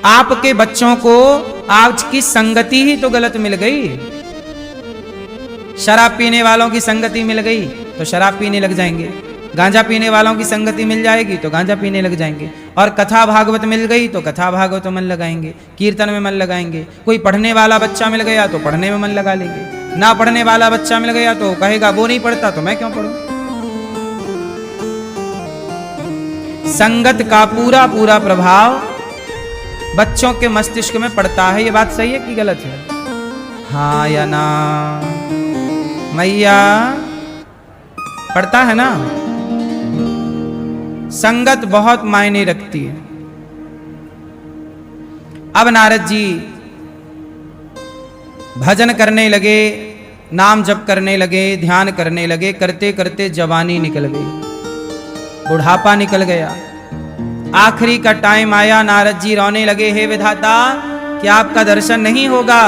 आपके बच्चों को आज की संगति ही तो गलत मिल गई। शराब पीने वालों की संगति मिल गई तो शराब पीने लग जाएंगे, गांजा पीने वालों की संगति मिल जाएगी तो गांजा पीने लग जाएंगे, और कथा भागवत मिल गई तो कथा भागवत में मन लगाएंगे, कीर्तन में मन लगाएंगे। कोई पढ़ने वाला बच्चा मिल गया तो पढ़ने में मन लगा लेंगे, ना पढ़ने वाला बच्चा मिल गया तो कहेगा वो नहीं पढ़ता तो मैं क्यों पढ़ूं। संगत का पूरा पूरा प्रभाव बच्चों के मस्तिष्क में पड़ता है। ये बात सही है कि गलत है? हाँ या ना मैया? पड़ता है ना। संगत बहुत मायने रखती है। अब नारद जी भजन करने लगे, नाम जप करने लगे, ध्यान करने लगे। करते करते जवानी निकल गई, बुढ़ापा निकल गया। आखिरी का टाइम आया, नारद जी रोने लगे, हे विधाता कि आपका दर्शन नहीं होगा।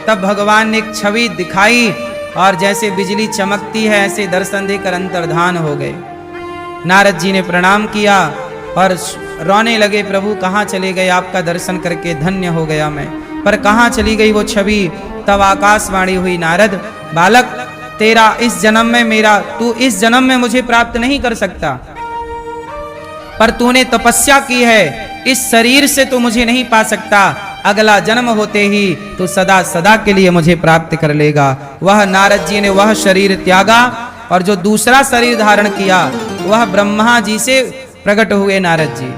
तब भगवान ने एक छवि दिखाई और जैसे बिजली चमकती है ऐसे दर्शन देकर अंतर्धान हो गए। नारद जी ने प्रणाम किया और रोने लगे, प्रभु कहाँ चले गए? आपका दर्शन करके धन्य हो गया मैं, पर कहाँ चली गई वो छवि? तब आकाशवाणी हुई, नारद बालक तेरा इस जन्म में मेरा, तू इस जन्म में मुझे प्राप्त नहीं कर सकता, पर तूने तपस्या की है, इस शरीर से तू मुझे नहीं पा सकता। अगला जन्म होते ही तू सदा सदा के लिए मुझे प्राप्त कर लेगा। वह नारद जी ने वह शरीर त्यागा और जो दूसरा शरीर धारण किया वह ब्रह्मा जी से प्रकट हुए नारद जी।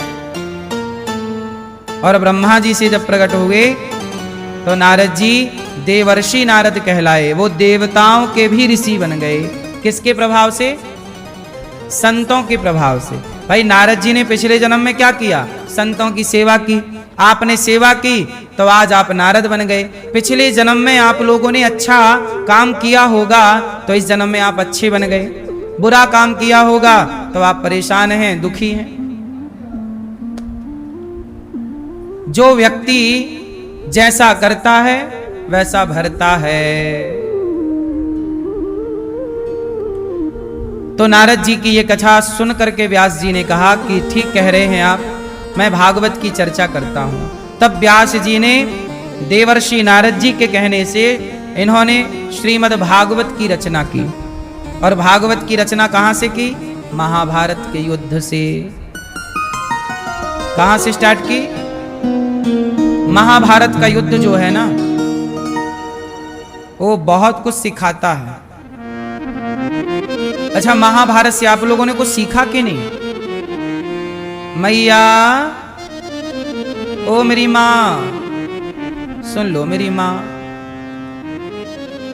और ब्रह्मा जी से जब प्रकट हुए तो नारद जी देवर्षि नारद कहलाए। वो देवताओं के भी ऋषि बन गए। किसके प्रभाव से? संतों के प्रभाव से। भाई नारद जी ने पिछले जन्म में क्या किया? संतों की सेवा की। आपने सेवा की तो आज आप नारद बन गए। पिछले जन्म में आप लोगों ने अच्छा काम किया होगा तो इस जन्म में आप अच्छे बन गए। बुरा काम किया होगा तो आप परेशान हैं, दुखी हैं। जो व्यक्ति जैसा करता है वैसा भरता है। तो नारद जी की ये कथा सुन करके व्यास जी ने कहा कि ठीक कह रहे हैं आप, मैं भागवत की चर्चा करता हूं। तब व्यास जी ने देवर्षि नारद जी के कहने से इन्होंने श्रीमद् भागवत की रचना की। और भागवत की रचना कहां से की? महाभारत के युद्ध से। कहां से स्टार्ट की? महाभारत का युद्ध जो है ना, वो बहुत कुछ सिखाता है। अच्छा, महाभारत से आप लोगों ने कुछ सीखा कि नहीं? मैया, ओ मेरी माँ, सुन लो मेरी माँ,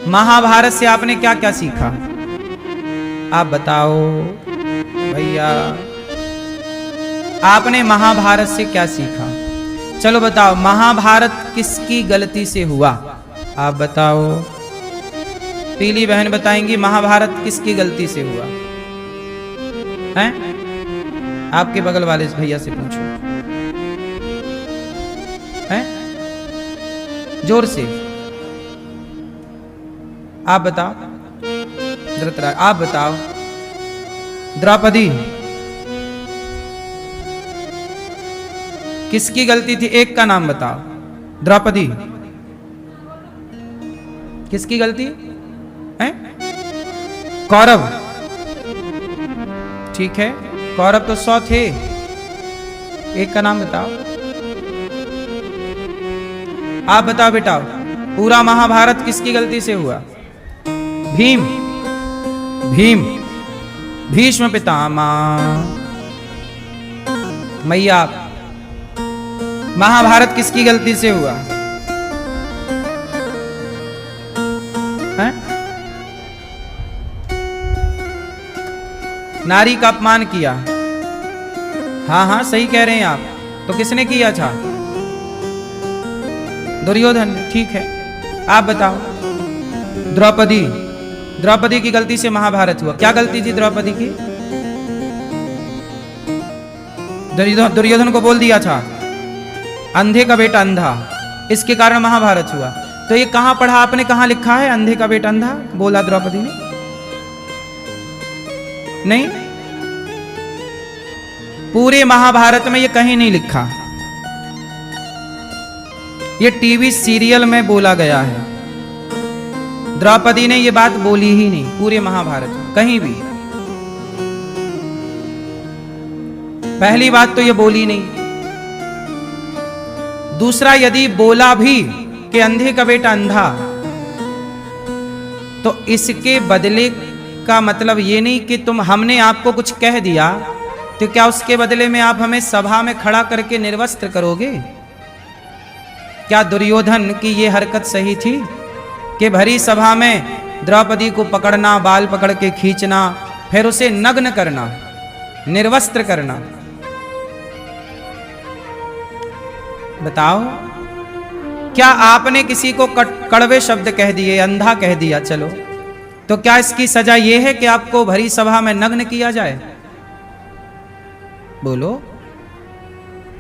महाभारत से आपने क्या क्या सीखा? आप बताओ भैया, आपने महाभारत से क्या सीखा? चलो बताओ, महाभारत किसकी गलती से हुआ? आप बताओ। पीली बहन बताएंगी महाभारत किसकी गलती से हुआ है? आपके बगल वाले भैया से पूछो, हैं? जोर से आप बताओ। धृतराज, आप बताओ। द्रौपदी, किसकी गलती थी? एक का नाम बताओ। द्रौपदी, किसकी गलती है? कौरव, ठीक है, कौरव तो 100 थे। एक का नाम बताओ। आप बताओ बेटा, पूरा महाभारत किसकी गलती से हुआ? भीम, भीम, भीष्म पितामह। मैया, महाभारत किसकी गलती से हुआ है? नारी का अपमान किया। हाँ हाँ सही कह रहे हैं आप। तो किसने किया था? दुर्योधन, ठीक है। आप बताओ। द्रौपदी, द्रौपदी की गलती से महाभारत हुआ। क्या गलती थी द्रौपदी की? दुर्योधन को बोल दिया था अंधे का बेटा अंधा, इसके कारण महाभारत हुआ। तो ये कहां पढ़ा आपने, कहां लिखा है अंधे का बेटा अंधा बोला द्रौपदी ने? नहीं, पूरे महाभारत में ये कहीं नहीं लिखा। ये टीवी सीरियल में बोला गया है। द्रौपदी ने ये बात बोली ही नहीं पूरे महाभारत में कहीं भी। पहली बात तो ये बोली नहीं। दूसरा, यदि बोला भी कि अंधे का बेटा अंधा, तो इसके बदले का मतलब ये नहीं कि हमने आपको कुछ कह दिया तो क्या उसके बदले में आप हमें सभा में खड़ा करके निर्वस्त्र करोगे? क्या दुर्योधन की ये हरकत सही थी कि भरी सभा में द्रौपदी को पकड़ना, बाल पकड़ के खींचना, फिर उसे नग्न करना, निर्वस्त्र करना? बताओ, क्या आपने किसी को कड़वे शब्द कह दिए, अंधा कह दिया, चलो, तो क्या इसकी सजा यह है कि आपको भरी सभा में नग्न किया जाए? बोलो।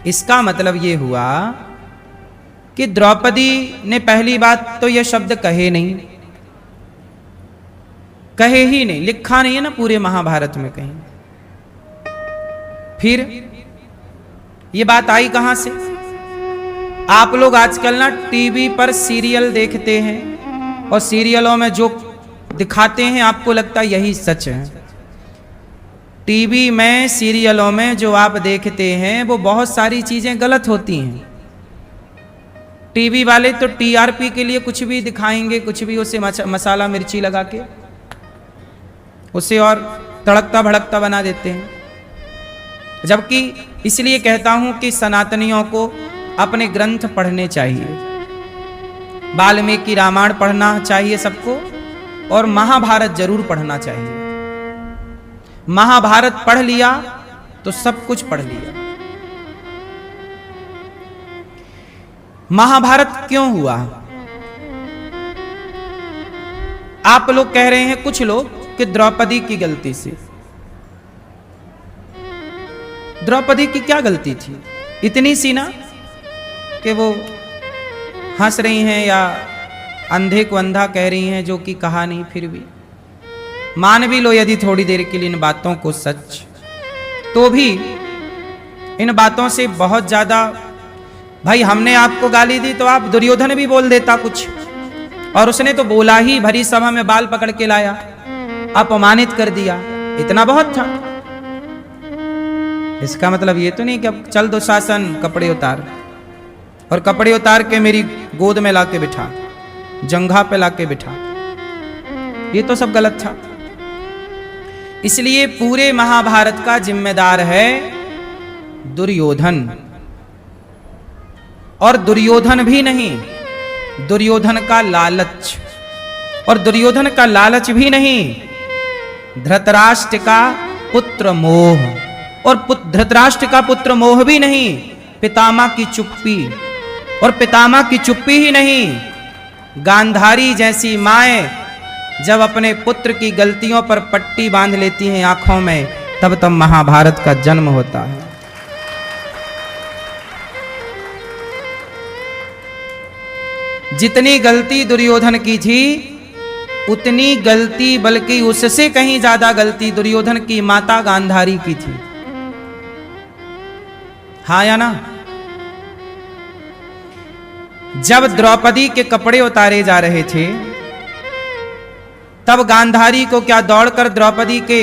इसका मतलब यह हुआ कि द्रौपदी ने पहली बात तो यह शब्द कहे नहीं, कहे ही नहीं, लिखा नहीं है ना पूरे महाभारत में कहीं। फिर यह बात आई कहां से? आप लोग आजकल ना टीवी पर सीरियल देखते हैं और सीरियलों में जो दिखाते हैं आपको लगता है यही सच है। टीवी में, सीरियलों में जो आप देखते हैं वो बहुत सारी चीजें गलत होती हैं। टीवी वाले तो टीआरपी के लिए कुछ भी दिखाएंगे, कुछ भी उसे मसाला मिर्ची लगा के उसे और तड़कता भड़कता बना देते हैं। जबकि इसलिए कहता हूं कि सनातनियों को अपने ग्रंथ पढ़ने चाहिए। वाल्मीकि रामायण पढ़ना चाहिए सबको और महाभारत जरूर पढ़ना चाहिए। महाभारत पढ़ लिया तो सब कुछ पढ़ लिया। महाभारत क्यों हुआ? आप लोग कह रहे हैं, कुछ लोग, कि द्रौपदी की गलती से। द्रौपदी की क्या गलती थी? इतनी सी ना कि वो हंस रही हैं या अंधे को अंधा कह रही हैं, जो कि कहा नहीं। फिर भी मान भी लो यदि थोड़ी देर के लिए इन बातों को सच, तो भी इन बातों से बहुत ज्यादा, भाई हमने आपको गाली दी तो आप दुर्योधन भी बोल देता कुछ, और उसने तो बोला ही, भरी सभा में बाल पकड़ के लाया, अपमानित कर दिया, इतना बहुत था। इसका मतलब ये तो नहीं कि अब चल दुशासन कपड़े उतार, और कपड़े उतार के मेरी गोद में लाके बिठा, जंघा पे लाके बिठा, ये तो सब गलत था। इसलिए पूरे महाभारत का जिम्मेदार है दुर्योधन। और दुर्योधन भी नहीं, दुर्योधन का लालच, और दुर्योधन का लालच भी नहीं, धृतराष्ट्र का पुत्र मोह, और धृतराष्ट्र का पुत्र मोह भी नहीं, पितामह की चुप्पी, और पितामह की चुप्पी ही नहीं, गांधारी जैसी माएं जब अपने पुत्र की गलतियों पर पट्टी बांध लेती हैं आंखों में, तब तब महाभारत का जन्म होता है। जितनी गलती दुर्योधन की थी उतनी गलती, बल्कि उससे कहीं ज्यादा गलती दुर्योधन की माता गांधारी की थी। हाँ या ना? जब द्रौपदी के कपड़े उतारे जा रहे थे तब गांधारी को क्या दौड़कर द्रौपदी के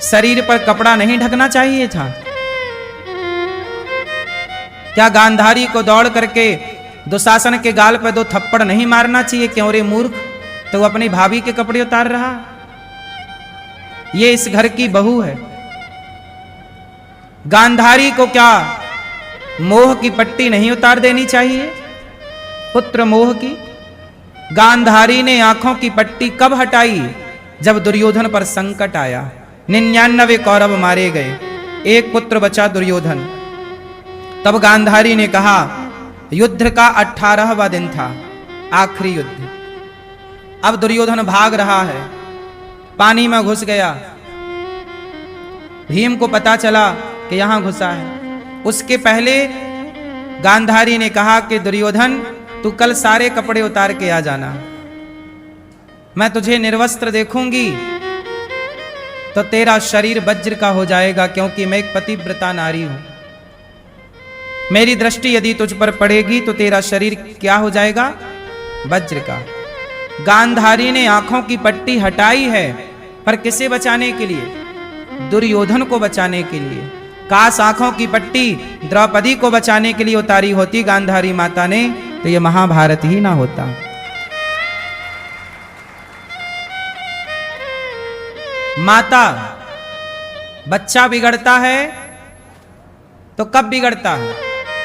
शरीर पर कपड़ा नहीं ढकना चाहिए था? क्या गांधारी को दौड़ करके दुशासन के गाल पर 2 थप्पड़ नहीं मारना चाहिए? क्यों रे मूर्ख, तो वो अपनी भाभी के कपड़े उतार रहा? ये इस घर की बहू है। गांधारी को क्या मोह की पट्टी नहीं उतार देनी चाहिए? पुत्र मोह की। गांधारी ने आंखों की पट्टी कब हटाई? जब दुर्योधन पर संकट आया, 99 कौरव मारे गए, एक पुत्र बचा दुर्योधन। तब गांधारी ने कहा, युद्ध का 18वां दिन था, आखिरी युद्ध। अब दुर्योधन भाग रहा है, पानी में घुस गया। भीम को पता चला कि यहां घुसा है। उसके पहले गांधारी ने कहा कि दुर्योधन, तू कल सारे कपड़े उतार के आ जाना, मैं तुझे निर्वस्त्र देखूंगी तो तेरा शरीर वज्र का हो जाएगा, क्योंकि मैं एक पतिव्रता नारी हूं। मेरी दृष्टि यदि तुझ पर पड़ेगी तो तेरा शरीर क्या हो जाएगा? वज्र का। गांधारी ने आंखों की पट्टी हटाई है, पर किसे बचाने के लिए? दुर्योधन को बचाने के लिए। काश आंखों की पट्टी द्रौपदी को बचाने के लिए उतारी होती गांधारी माता ने, तो यह महाभारत ही ना होता। माता, बच्चा बिगड़ता है तो कब बिगड़ता है?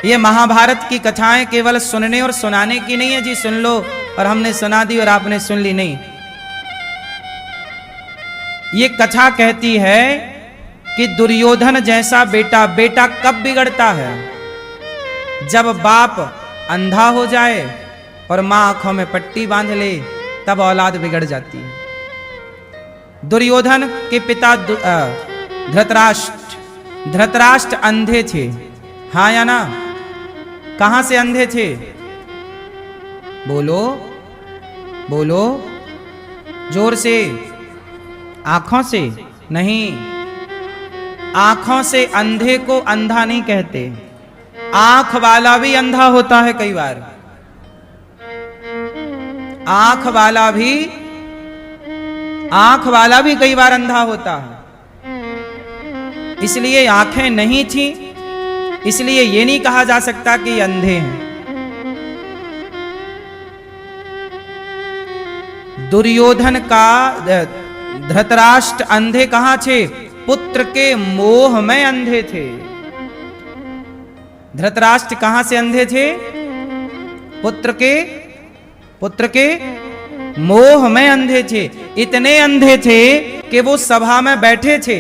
ये महाभारत की कथाएं केवल सुनने और सुनाने की नहीं है जी, सुन लो और हमने सुना दी और आपने सुन ली, नहीं। ये कथा कहती है कि दुर्योधन जैसा बेटा कब बिगड़ता है? जब बाप अंधा हो जाए और मां आंखों में पट्टी बांध ले, तब औलाद बिगड़ जाती है। दुर्योधन के पिता धृतराष्ट्र अंधे थे, हाँ या ना? कहां से अंधे थे? बोलो बोलो जोर से। आंखों से नहीं, आंखों से अंधे को अंधा नहीं कहते। आंख वाला भी अंधा होता है कई बार। आंख वाला भी कई बार अंधा होता है। इसलिए आंखें नहीं थी, इसलिए ये नहीं कहा जा सकता कि अंधे हैं। दुर्योधन का धृतराष्ट्र अंधे कहां थे? पुत्र के मोह में अंधे थे। धृतराष्ट्र कहां से अंधे थे? पुत्र के मोह में अंधे थे। इतने अंधे थे कि वो सभा में बैठे थे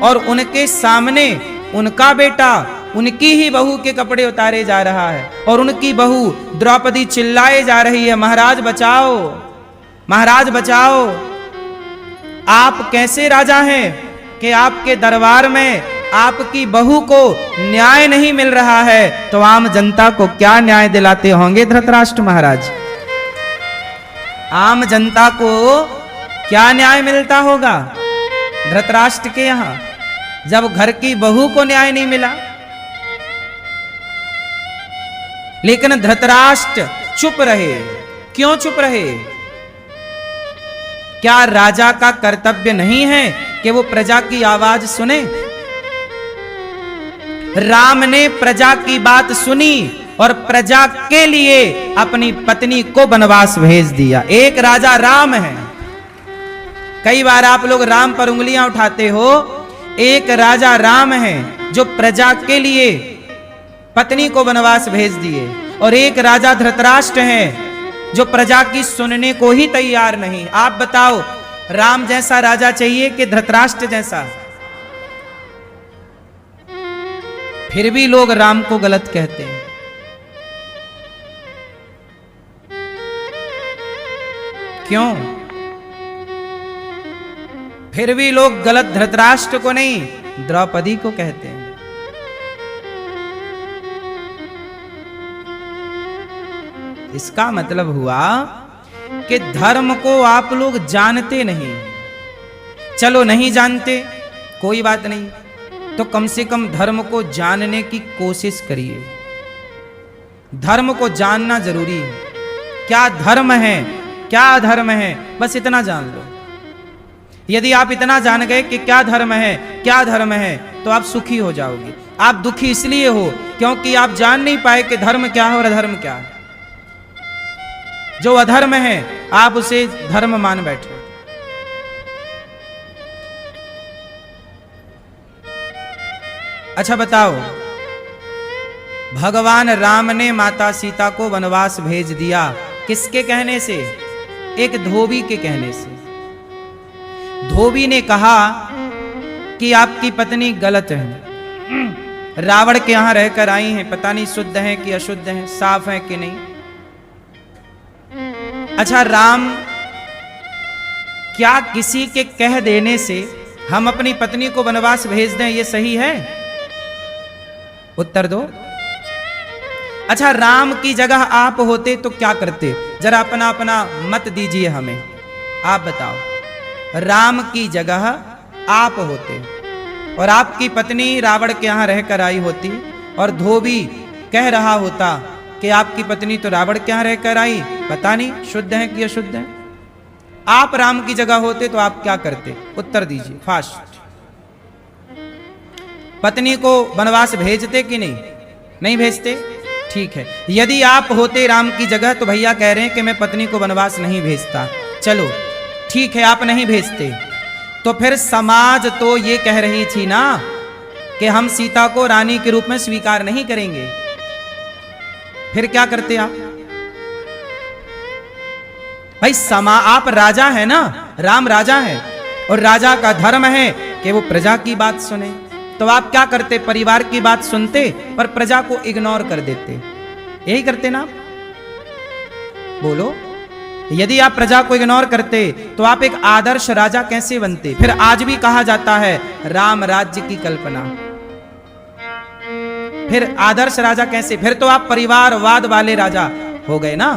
और उनके सामने उनका बेटा उनकी ही बहू के कपड़े उतारे जा रहा है और उनकी बहू द्रौपदी चिल्लाए जा रही है, महाराज बचाओ, महाराज बचाओ। आप कैसे राजा हैं कि आपके दरबार में आपकी बहू को न्याय नहीं मिल रहा है, तो आम जनता को क्या न्याय दिलाते होंगे धृतराष्ट्र महाराज? आम जनता को क्या न्याय मिलता होगा धृतराष्ट्र के यहां, जब घर की बहू को न्याय नहीं मिला? लेकिन धृतराष्ट्र चुप रहे। क्यों चुप रहे? क्या राजा का कर्तव्य नहीं है कि वो प्रजा की आवाज सुने? राम ने प्रजा की बात सुनी और प्रजा के लिए अपनी पत्नी को वनवास भेज दिया। एक राजा राम है। कई बार आप लोग राम पर उंगलियां उठाते हो। एक राजा राम है जो प्रजा के लिए पत्नी को वनवास भेज दिए, और एक राजा धृतराष्ट्र है जो प्रजा की सुनने को ही तैयार नहीं। आप बताओ, राम जैसा राजा चाहिए कि धृतराष्ट्र जैसा? फिर भी लोग राम को गलत कहते हैं। क्यों? फिर भी लोग गलत धृतराष्ट्र को नहीं, द्रौपदी को कहते हैं। इसका मतलब हुआ कि धर्म को आप लोग जानते नहीं। चलो नहीं जानते, कोई बात नहीं, तो कम से कम धर्म को जानने की कोशिश करिए। धर्म को जानना जरूरी है। क्या धर्म है, क्या अधर्म है, बस इतना जान लो। यदि आप इतना जान गए कि क्या धर्म है, क्या धर्म है, तो आप सुखी हो जाओगे। आप दुखी इसलिए हो क्योंकि आप जान नहीं पाए कि धर्म क्या है और अधर्म क्या है। जो अधर्म है आप उसे धर्म मान बैठे। अच्छा बताओ, भगवान राम ने माता सीता को वनवास भेज दिया, किसके कहने से? एक धोबी के कहने से। धोबी ने कहा कि आपकी पत्नी गलत है, रावण के यहां रहकर आई हैं, पता नहीं शुद्ध है कि अशुद्ध है, साफ है कि नहीं। अच्छा, राम, क्या किसी के कह देने से हम अपनी पत्नी को वनवास भेज दें, ये सही है? उत्तर दो। अच्छा, राम की जगह आप होते तो क्या करते? जरा अपना अपना मत दीजिए हमें, आप बताओ। राम की जगह आप होते और आपकी पत्नी रावण के यहां रहकर आई होती और धोबी कह रहा होता कि आपकी पत्नी तो रावण क्या रह कर आई, पता नहीं शुद्ध है कि अशुद्ध है, आप राम की जगह होते तो आप क्या करते? उत्तर दीजिए फास्ट। पत्नी को वनवास भेजते कि नहीं? नहीं भेजते। ठीक है, यदि आप होते राम की जगह तो भैया कह रहे हैं कि मैं पत्नी को वनवास नहीं भेजता। चलो ठीक है, आप नहीं भेजते तो फिर समाज तो ये कह रही थी ना कि हम सीता को रानी के रूप में स्वीकार नहीं करेंगे। फिर क्या करते आप? भाई आप राजा है ना, राम राजा है और राजा का धर्म है कि वो प्रजा की बात सुने। तो आप क्या करते? परिवार की बात सुनते पर प्रजा को इग्नोर कर देते। यही करते ना? बोलो, यदि आप प्रजा को इग्नोर करते तो आप एक आदर्श राजा कैसे बनते? फिर आज भी कहा जाता है राम राज्य की कल्पना। फिर आदर्श राजा कैसे? फिर तो आप परिवारवाद वाले राजा हो गए ना।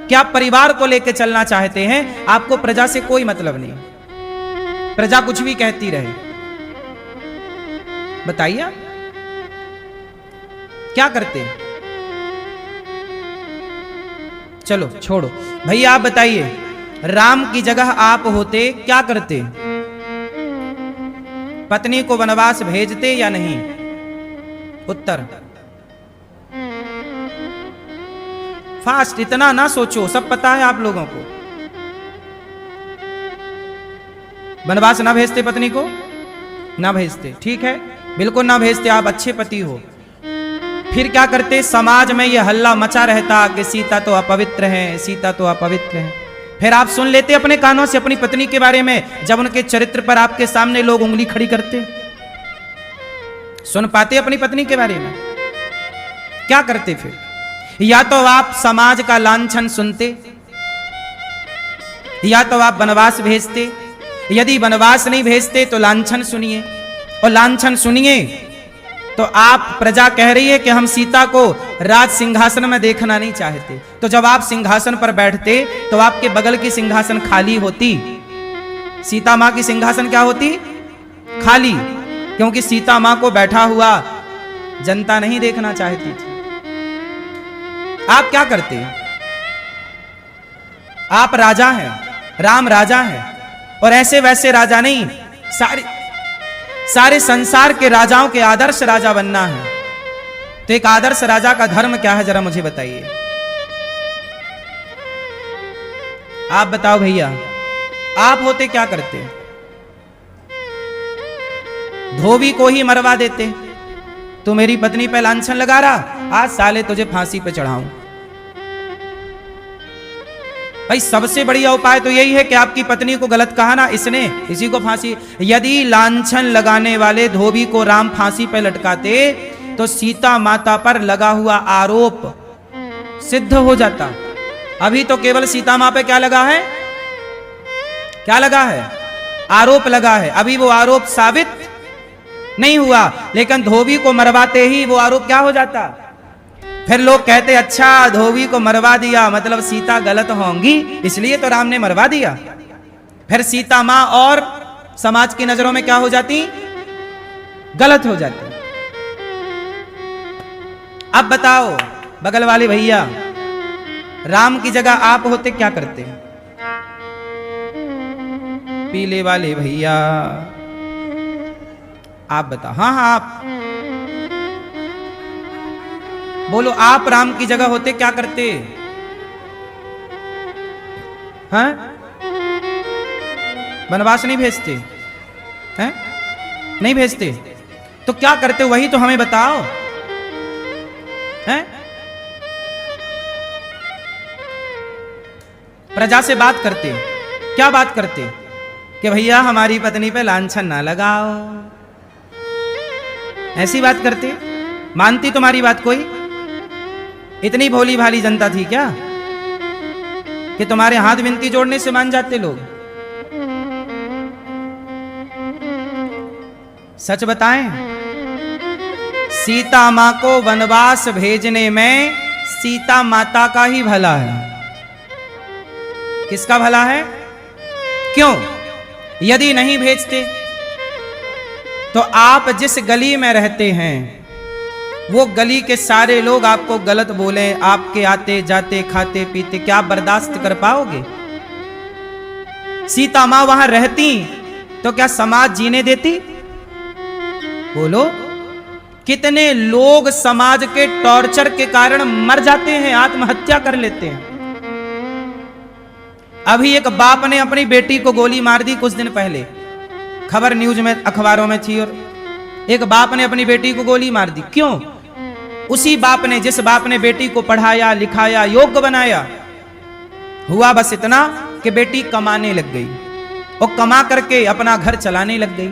क्या आप परिवार को लेकर चलना चाहते हैं? आपको प्रजा से कोई मतलब नहीं, प्रजा कुछ भी कहती रहे। बताइए क्या करते? चलो छोड़ो भैया, आप बताइए राम की जगह आप होते क्या करते? पत्नी को वनवास भेजते या नहीं? उत्तर फास्ट, इतना ना सोचो, सब पता है आप लोगों को। वनवास ना भेजते पत्नी को? ना भेजते, ठीक है, बिल्कुल ना भेजते, आप अच्छे पति हो। फिर क्या करते? समाज में यह हल्ला मचा रहता कि सीता तो अपवित्र है, सीता तो अपवित्र है। फिर आप सुन लेते अपने कानों से अपनी पत्नी के बारे में, जब उनके चरित्र पर आपके सामने लोग उंगली खड़ी करते, सुन पाते अपनी पत्नी के बारे में? क्या करते फिर? या तो आप समाज का लांछन सुनते या तो आप वनवास भेजते। यदि वनवास नहीं भेजते तो लांछन सुनिए, और लांछन सुनिए तो आप प्रजा कह रही है कि हम सीता को राज सिंहासन में देखना नहीं चाहते। तो जब आप सिंहासन पर बैठते तो आपके बगल की सिंहासन खाली होती। सीता मां की सिंहासन क्या होती? खाली, क्योंकि सीता मां को बैठा हुआ जनता नहीं देखना चाहती थी। आप क्या करते? आप राजा हैं, राम राजा है, और ऐसे वैसे राजा नहीं, सारे संसार के राजाओं के आदर्श राजा बनना है। तो एक आदर्श राजा का धर्म क्या है, जरा मुझे बताइए। आप बताओ भैया, आप होते क्या करते? धोबी को ही मरवा देते। तू मेरी पत्नी पे लांछन लगा रहा, आज साले तुझे फांसी पे चढ़ाऊं। भाई सबसे बढ़िया उपाय तो यही है कि आपकी पत्नी को गलत कहा ना इसने, इसी को फांसी। यदि लांछन लगाने वाले धोबी को राम फांसी पे लटकाते तो सीता माता पर लगा हुआ आरोप सिद्ध हो जाता। अभी तो केवल सीता मां पे क्या लगा है? क्या लगा है? आरोप लगा है। अभी वो आरोप साबित नहीं हुआ, लेकिन धोबी को मरवाते ही वो आरोप क्या हो जाता? फिर लोग कहते अच्छा धोबी को मरवा दिया मतलब सीता गलत होंगी, इसलिए तो राम ने मरवा दिया। फिर सीता मां और समाज की नजरों में क्या हो जाती? गलत हो जाती। अब बताओ बगल वाले भैया, राम की जगह आप होते क्या करते? पीले वाले भैया आप बताओ। हाँ हाँ आप बोलो, आप राम की जगह होते क्या करते? हैं? वनवास नहीं भेजते हैं? नहीं भेजते तो क्या करते? वही तो हमें बताओ। हैं? प्रजा से बात करते, क्या बात करते? कि भैया हमारी पत्नी पे लांछन ना लगाओ, ऐसी बात करते? मानती तुम्हारी बात कोई? इतनी भोली भाली जनता थी क्या कि तुम्हारे हाथ विनती जोड़ने से मान जाते लोग? सच बताएं, सीता मां को वनवास भेजने में सीता माता का ही भला है। किसका भला है? क्यों? यदि नहीं भेजते तो आप जिस गली में रहते हैं वो गली के सारे लोग आपको गलत बोले, आपके आते जाते खाते पीते, क्या आप बर्दाश्त कर पाओगे? सीता मां वहां रहती तो क्या समाज जीने देती? बोलो, कितने लोग समाज के टॉर्चर के कारण मर जाते हैं, आत्महत्या कर लेते हैं। अभी एक बाप ने अपनी बेटी को गोली मार दी कुछ दिन पहले, खबर न्यूज में अखबारों में थी। और एक बाप ने अपनी बेटी को गोली मार दी। क्यों? उसी बाप ने, जिस बाप ने बेटी को पढ़ाया लिखाया योग्य बनाया, हुआ बस इतना कि बेटी कमाने लग गई और कमा करके अपना घर चलाने लग गई।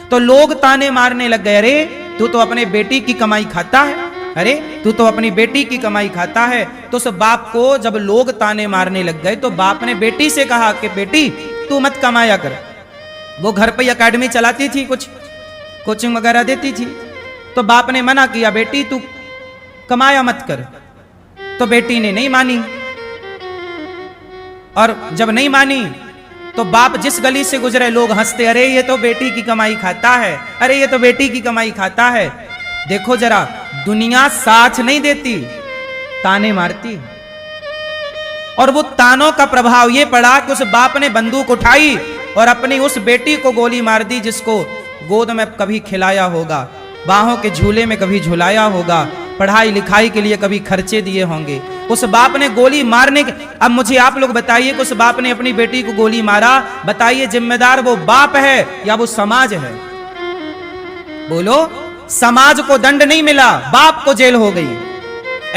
तो लोग ताने मारने लग गए, अरे तू तो अपने बेटी की कमाई खाता है, अरे तू तो अपनी बेटी की कमाई खाता है। तो उस बाप को जब लोग ताने मारने लग गए तो बाप ने बेटी से कहा कि बेटी तू मत कमाया कर। वो घर पे एकेडमी चलाती थी, कुछ कोचिंग वगैरह देती थी। तो बाप ने मना किया, बेटी तू कमाया मत कर। तो बेटी ने नहीं मानी, और जब नहीं मानी तो बाप जिस गली से गुजरे लोग हंसते, अरे ये तो बेटी की कमाई खाता है, अरे ये तो बेटी की कमाई खाता है। देखो जरा, दुनिया साथ नहीं देती, ताने मारती। और वो तानों का प्रभाव ये पड़ा कि उस बाप ने बंदूक उठाई और अपनी उस बेटी को गोली मार दी, जिसको गोद में कभी खिलाया होगा, बाहों के झूले में कभी झुलाया होगा, पढ़ाई लिखाई के लिए कभी खर्चे दिए होंगे। उस बाप ने गोली मारने के, अब मुझे आप लोग बताइए कि उस बाप ने अपनी बेटी को गोली मारा, बताइए जिम्मेदार वो बाप है या वो समाज है? बोलो, समाज को दंड नहीं मिला, बाप को जेल हो गई।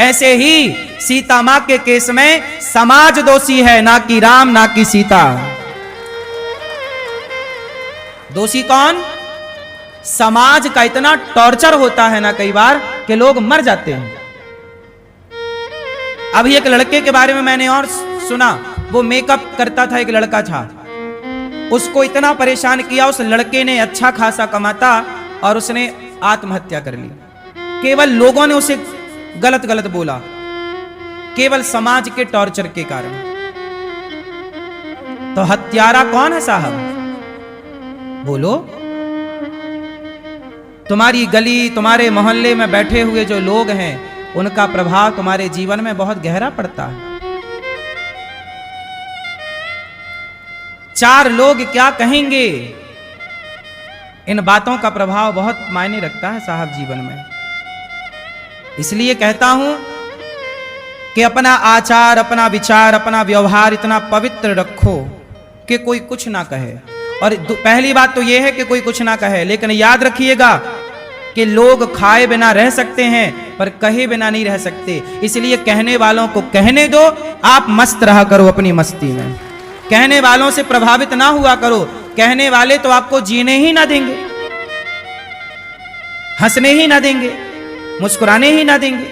ऐसे ही सीता मां के केस में समाज दोषी है, ना कि राम ना कि सीता। दोषी कौन? समाज का इतना टॉर्चर होता है ना कई बार कि लोग मर जाते हैं। अभी एक लड़के के बारे में मैंने और सुना, वो मेकअप करता था, एक लड़का था, उसको इतना परेशान किया, उस लड़के ने अच्छा खासा कमाता और उसने आत्महत्या कर ली। केवल लोगों ने उसे गलत गलत बोला, केवल समाज के टॉर्चर के कारण। तो हत्यारा कौन है साहब? बोलो, तुम्हारी गली, तुम्हारे मोहल्ले में बैठे हुए जो लोग हैं, उनका प्रभाव तुम्हारे जीवन में बहुत गहरा पड़ता है। चार लोग क्या कहेंगे, इन बातों का प्रभाव बहुत मायने रखता है साहब जीवन में। इसलिए कहता हूं कि अपना आचार, अपना विचार, अपना व्यवहार इतना पवित्र रखो कि कोई कुछ ना कहे। और पहली बात तो यह है कि कोई कुछ ना कहे, लेकिन याद रखिएगा कि लोग खाए बिना रह सकते हैं पर कहे बिना नहीं रह सकते। इसलिए कहने वालों को कहने दो, आप मस्त रहा करो अपनी मस्ती में। कहने वालों से प्रभावित ना हुआ करो, कहने वाले तो आपको जीने ही ना देंगे, हंसने ही ना देंगे, मुस्कुराने ही ना देंगे।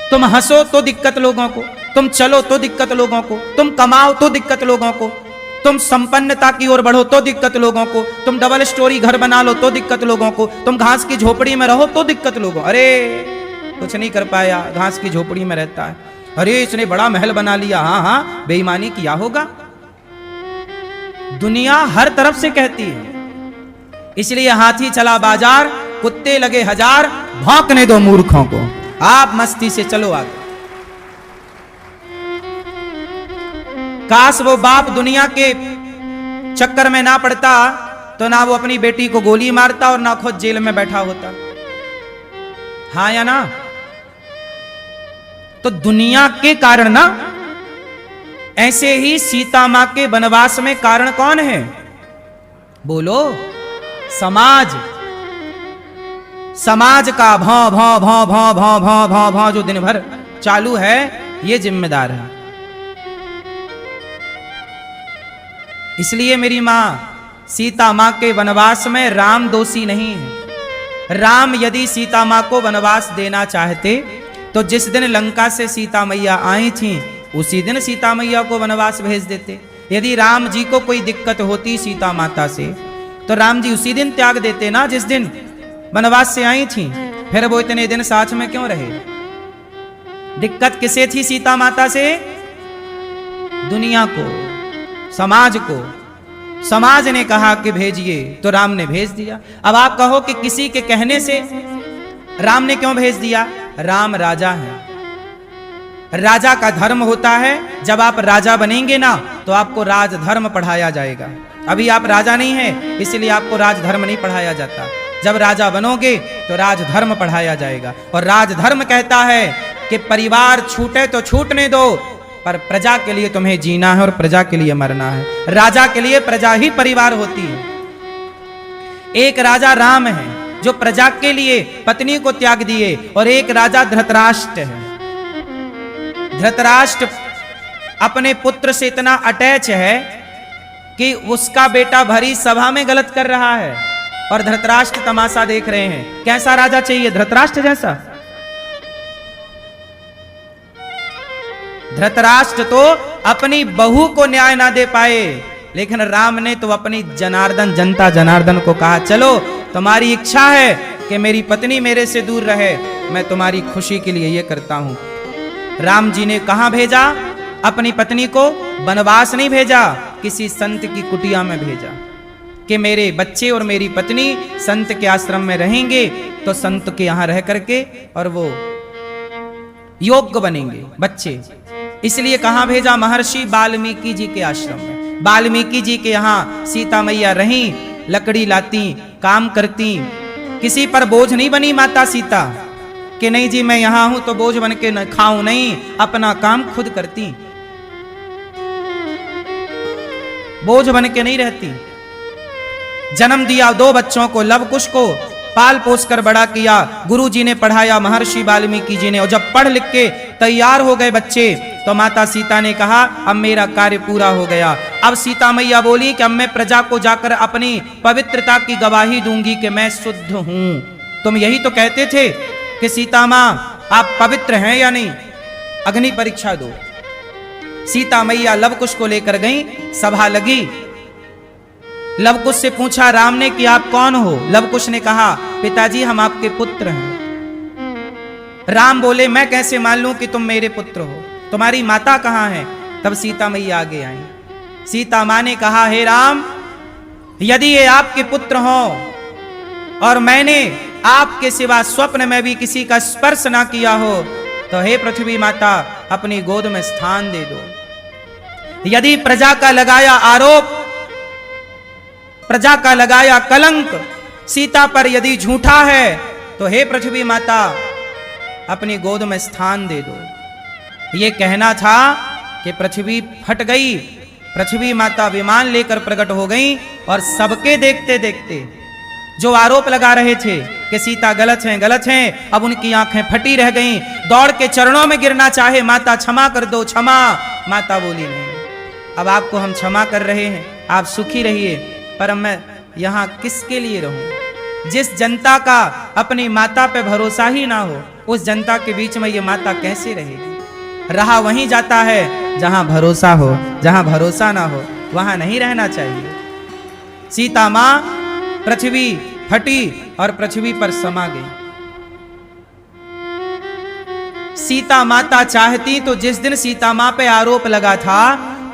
तुम हंसो तो दिक्कत लोगों को, तुम चलो तो दिक्कत लोगों को, तुम कमाओ तो दिक्कत लोगों को, तुम संपन्नता की ओर बढ़ो तो दिक्कत लोगों को, तुम डबल स्टोरी घर बना लो तो दिक्कत लोगों को, तुम घास की झोपड़ी में रहो तो दिक्कत लोगों। अरे कुछ नहीं कर पाया, घास की झोपड़ी में रहता है, अरे इसने बड़ा महल बना लिया, हाँ हाँ बेईमानी किया होगा। दुनिया हर तरफ से कहती है, इसलिए हाथी चला बाजार, कुत्ते लगे हजार, भौंकने दो मूर्खों को, आप मस्ती से चलो आगे। काश वो बाप दुनिया के चक्कर में ना पड़ता तो ना वो अपनी बेटी को गोली मारता और ना खुद जेल में बैठा होता, हाँ या ना? तो दुनिया के कारण ना, ऐसे ही सीता मां के वनवास में कारण कौन है? बोलो, समाज। समाज का भौं भौं भौं भौं भौं भौं भौं भौं जो दिन भर चालू है, ये जिम्मेदार है। इसलिए मेरी मां, सीता मां के वनवास में राम दोषी नहीं है। राम यदि सीता मां को वनवास देना चाहते तो जिस दिन लंका से सीता मैया आई थी उसी दिन सीता मैया को वनवास भेज देते। यदि राम जी को कोई दिक्कत होती सीता माता से तो राम जी उसी दिन त्याग देते ना जिस दिन वनवास से आई थी। फिर वो इतने दिन साथ में क्यों रहे? दिक्कत किसे थी सीता माता से? दुनिया को, समाज को। समाज ने कहा कि भेजिए तो राम ने भेज दिया। अब आप कहो कि किसी के कहने से राम ने क्यों भेज दिया? राम राजा है, राजा का धर्म होता है, जब आप राजा बनेंगे ना तो आपको राजधर्म पढ़ाया जाएगा। अभी आप राजा नहीं हैं, इसलिए आपको राजधर्म नहीं पढ़ाया जाता। जब राजा बनोगे तो राजधर्म पढ़ाया जाएगा। और राजधर्म कहता है कि परिवार छूटे तो छूटने दो, पर प्रजा के लिए तुम्हें जीना है और प्रजा के लिए मरना है। राजा के लिए प्रजा ही परिवार होती है। एक राजा राम है जो प्रजा के लिए पत्नी को त्याग दिए, और एक राजा धृतराष्ट्र है। धृतराष्ट्र अपने पुत्र से इतना अटैच है कि उसका बेटा भरी सभा में गलत कर रहा है और धृतराष्ट्र तमाशा देख रहे हैं। कैसा राजा चाहिए? धृतराष्ट्र जैसा। धृतराष्ट्र तो अपनी बहू को न्याय ना दे पाए, लेकिन राम ने तो अपनी जनार्दन जनता जनार्दन को कहा, चलो तुम्हारी इच्छा है कि मेरी पत्नी मेरे से दूर रहे, मैं तुम्हारी खुशी के लिए ये करता हूं। राम जी ने कहां भेजा अपनी पत्नी को? वनवास नहीं भेजा, किसी संत की कुटिया में भेजा कि मेरे बच्चे और मेरी पत्नी संत के आश्रम में रहेंगे, तो संत के यहां रह करके और वो योग्य बनेंगे बच्चे। इसलिए कहां भेजा? महर्षि वाल्मीकि जी के आश्रम में। वाल्मीकि जी के यहां सीता मैया रहीं, लकड़ी लाती, काम करती, किसी पर बोझ नहीं बनी माता सीता कि नहीं जी मैं यहां हूं तो बोझ बन के न खाऊं, नहीं, अपना काम खुद करती, बोझ बन के नहीं रहती। जन्म दिया 2 बच्चों को, लव कुश को पाल पोस कर बड़ा किया, गुरु जी ने पढ़ाया महर्षि वाल्मीकि जी ने, और जब पढ़ लिख के तैयार हो गए बच्चे तो माता सीता ने कहा अब मेरा कार्य पूरा हो गया। अब सीता मैया बोली कि अब मैं प्रजा को जाकर अपनी पवित्रता की गवाही दूंगी कि मैं शुद्ध हूं। तुम यही तो कहते थे कि सीता मां आप पवित्र हैं या नहीं, अग्नि परीक्षा दो। सीता मैया लव कुश को लेकर गई, सभा लगी। लव कुश से पूछा राम ने कि आप कौन हो? लव कुश ने कहा पिताजी हम आपके पुत्र हैं। राम बोले मैं कैसे मान लूं कि तुम मेरे पुत्र हो, तुम्हारी माता कहां है? तब सीता मैया आगे आई। सीता मां ने कहा हे राम, यदि ये आपके पुत्र हो और मैंने आपके सिवा स्वप्न में भी किसी का स्पर्श ना किया हो, तो हे पृथ्वी माता अपनी गोद में स्थान दे दो। यदि प्रजा का लगाया आरोप, प्रजा का लगाया कलंक सीता पर यदि झूठा है, तो हे पृथ्वी माता अपनी गोद में स्थान दे दो। ये कहना था कि पृथ्वी फट गई, पृथ्वी माता विमान लेकर प्रकट हो गई, और सबके देखते देखते जो आरोप लगा रहे थे कि सीता गलत हैं, अब उनकी आंखें फटी रह गईं। दौड़ के चरणों में गिरना चाहे, माता क्षमा कर दो, क्षमा। माता बोली नहीं, अब आपको हम क्षमा कर रहे हैं, आप सुखी रहिए, पर मैं यहां किसके लिए रहूं? जिस जनता का अपनी माता पे भरोसा ही ना हो, उस जनता के बीच में ये माता कैसे रहेगी? रहा वहीं जाता है जहां भरोसा हो, जहां भरोसा ना हो वहां नहीं रहना चाहिए। सीता मां पृथ्वी फटी और पृथ्वी पर समा गई। सीता माता चाहती तो जिस दिन सीता मां पे आरोप लगा था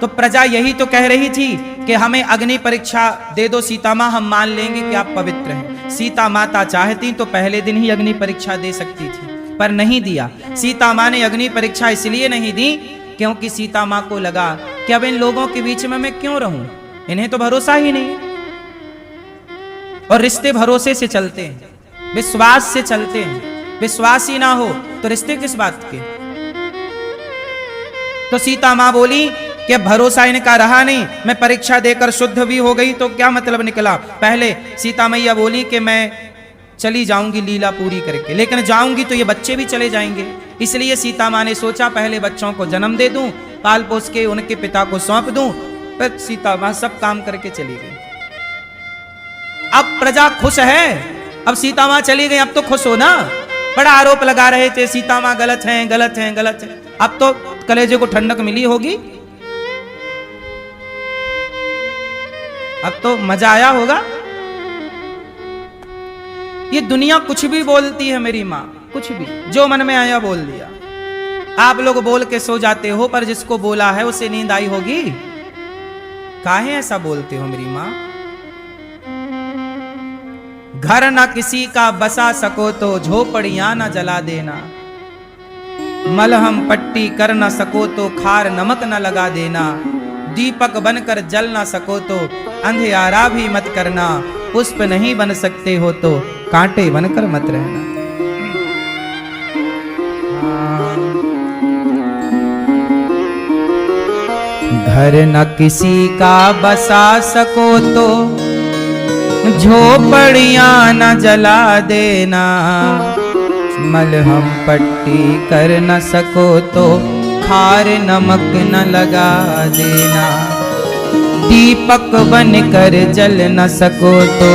तो प्रजा यही तो कह रही थी कि हमें अग्नि परीक्षा दे दो सीता मां, हम मान लेंगे कि आप पवित्र हैं। सीता माता चाहती तो पहले दिन ही अग्नि परीक्षा दे सकती थी, पर नहीं दिया। सीता मां ने अग्नि परीक्षा इसलिए नहीं दी क्योंकि सीता मां को लगा कि अब इन लोगों के बीच में मैं क्यों रहूं, इन्हें तो भरोसा ही नहीं। और रिश्ते भरोसे से चलते हैं, विश्वास से चलते हैं। विश्वास ही ना हो तो रिश्ते किस बात के? तो सीता मां बोली कि भरोसा इनका रहा नहीं, मैं परीक्षा देकर शुद्ध भी हो गई तो क्या मतलब निकला। पहले सीता मैया बोली कि मैं चली जाऊंगी लीला पूरी करके, लेकिन जाऊंगी तो ये बच्चे भी चले जाएंगे। इसलिए सीता मां ने सोचा पहले बच्चों को जन्म दे दूं, पाल पोस के उनके पिता को सौंप दूं। फिर सीता मां सब काम करके चली गई। अब प्रजा खुश है, अब सीता मां चली गई, अब तो खुश हो ना। बड़ा आरोप लगा रहे थे सीता मां गलत हैं, गलत हैं, गलत हैं। अब तो कलेजे को ठंडक मिली होगी, अब तो मजा आया होगा। ये दुनिया कुछ भी बोलती है मेरी मां, कुछ भी जो मन में आया बोल दिया। आप लोग बोल के सो जाते हो, पर जिसको बोला है उसे नींद आई होगी। काहे ऐसा बोलते हो मेरी मां? घर न किसी का बसा सको तो झोपड़ियां न जला देना। मलहम पट्टी कर न सको तो खार नमक न लगा देना। दीपक बनकर जल न सको तो अंधियारा भी मत करना। पुष्प नहीं बन सकते हो तो कांटे बनकर मत रहना। घर न किसी का बसा सको तो झोपड़ियां न जला देना। मलहम पट्टी कर न सको तो खार नमक न लगा देना। दीपक बन कर जल न सको तो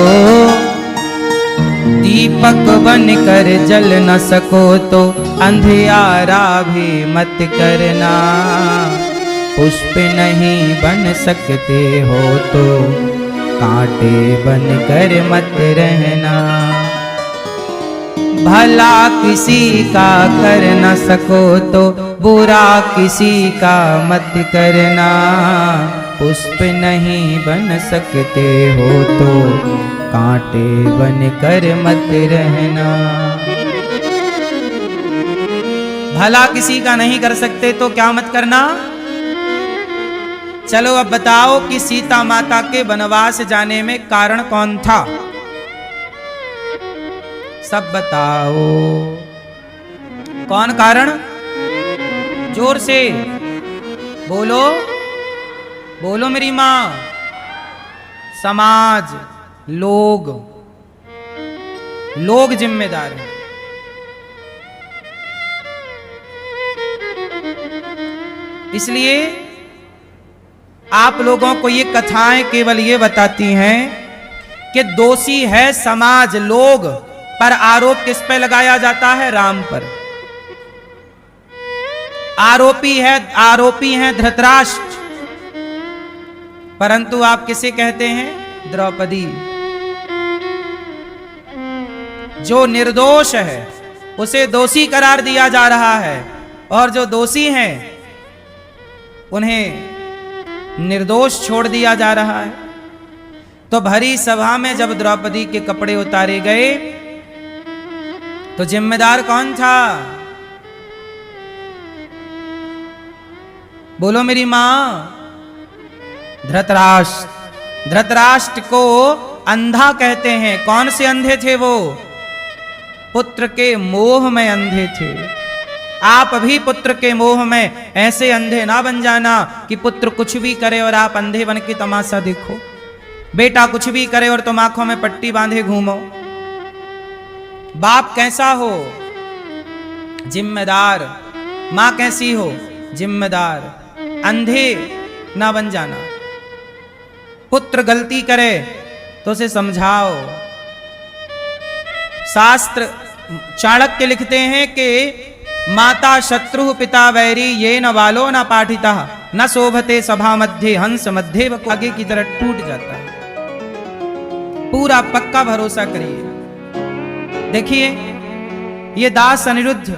दीपक बन कर जल न सको तो अंधियारा भी मत करना। पुष्प नहीं बन सकते हो तो कांटे बन कर मत रहना। भला किसी का कर न सको तो बुरा किसी का मत करना। पुष्प नहीं बन सकते हो तो कांटे बन कर मत रहना। भला किसी का नहीं कर सकते तो क्या मत करना। चलो अब बताओ कि सीता माता के वनवास जाने में कारण कौन था। सब बताओ कौन कारण। जोर से बोलो बोलो मेरी मां। समाज, लोग जिम्मेदार हैं। इसलिए आप लोगों को ये कथाएं केवल ये बताती हैं कि दोषी है समाज, लोग, पर आरोप किस पे लगाया जाता है। राम पर। आरोपी है धृतराष्ट्र, परंतु आप किसे कहते हैं। द्रौपदी। जो निर्दोष है उसे दोषी करार दिया जा रहा है और जो दोषी हैं उन्हें निर्दोष छोड़ दिया जा रहा है। तो भरी सभा में जब द्रौपदी के कपड़े उतारे गए तो जिम्मेदार कौन था। बोलो मेरी मां। धृतराष्ट्र को अंधा कहते हैं। कौन से अंधे थे वो। पुत्र के मोह में अंधे थे। आप भी पुत्र के मोह में ऐसे अंधे ना बन जाना कि पुत्र कुछ भी करे और आप अंधे बन के तमाशा देखो। बेटा कुछ भी करे और तुम आंखों में पट्टी बांधे घूमो। बाप कैसा हो। जिम्मेदार। मां कैसी हो। जिम्मेदार। अंधे ना बन जाना। पुत्र गलती करे तो उसे समझाओ। शास्त्र चाणक्य लिखते हैं कि माता शत्रु पिता वैरी ये न बालो न पाठिता न शोभते सभा मध्य हंस मध्य आगे की तरह टूट जाता है। पूरा पक्का भरोसा करिए। देखिए ये दास अनिरुद्ध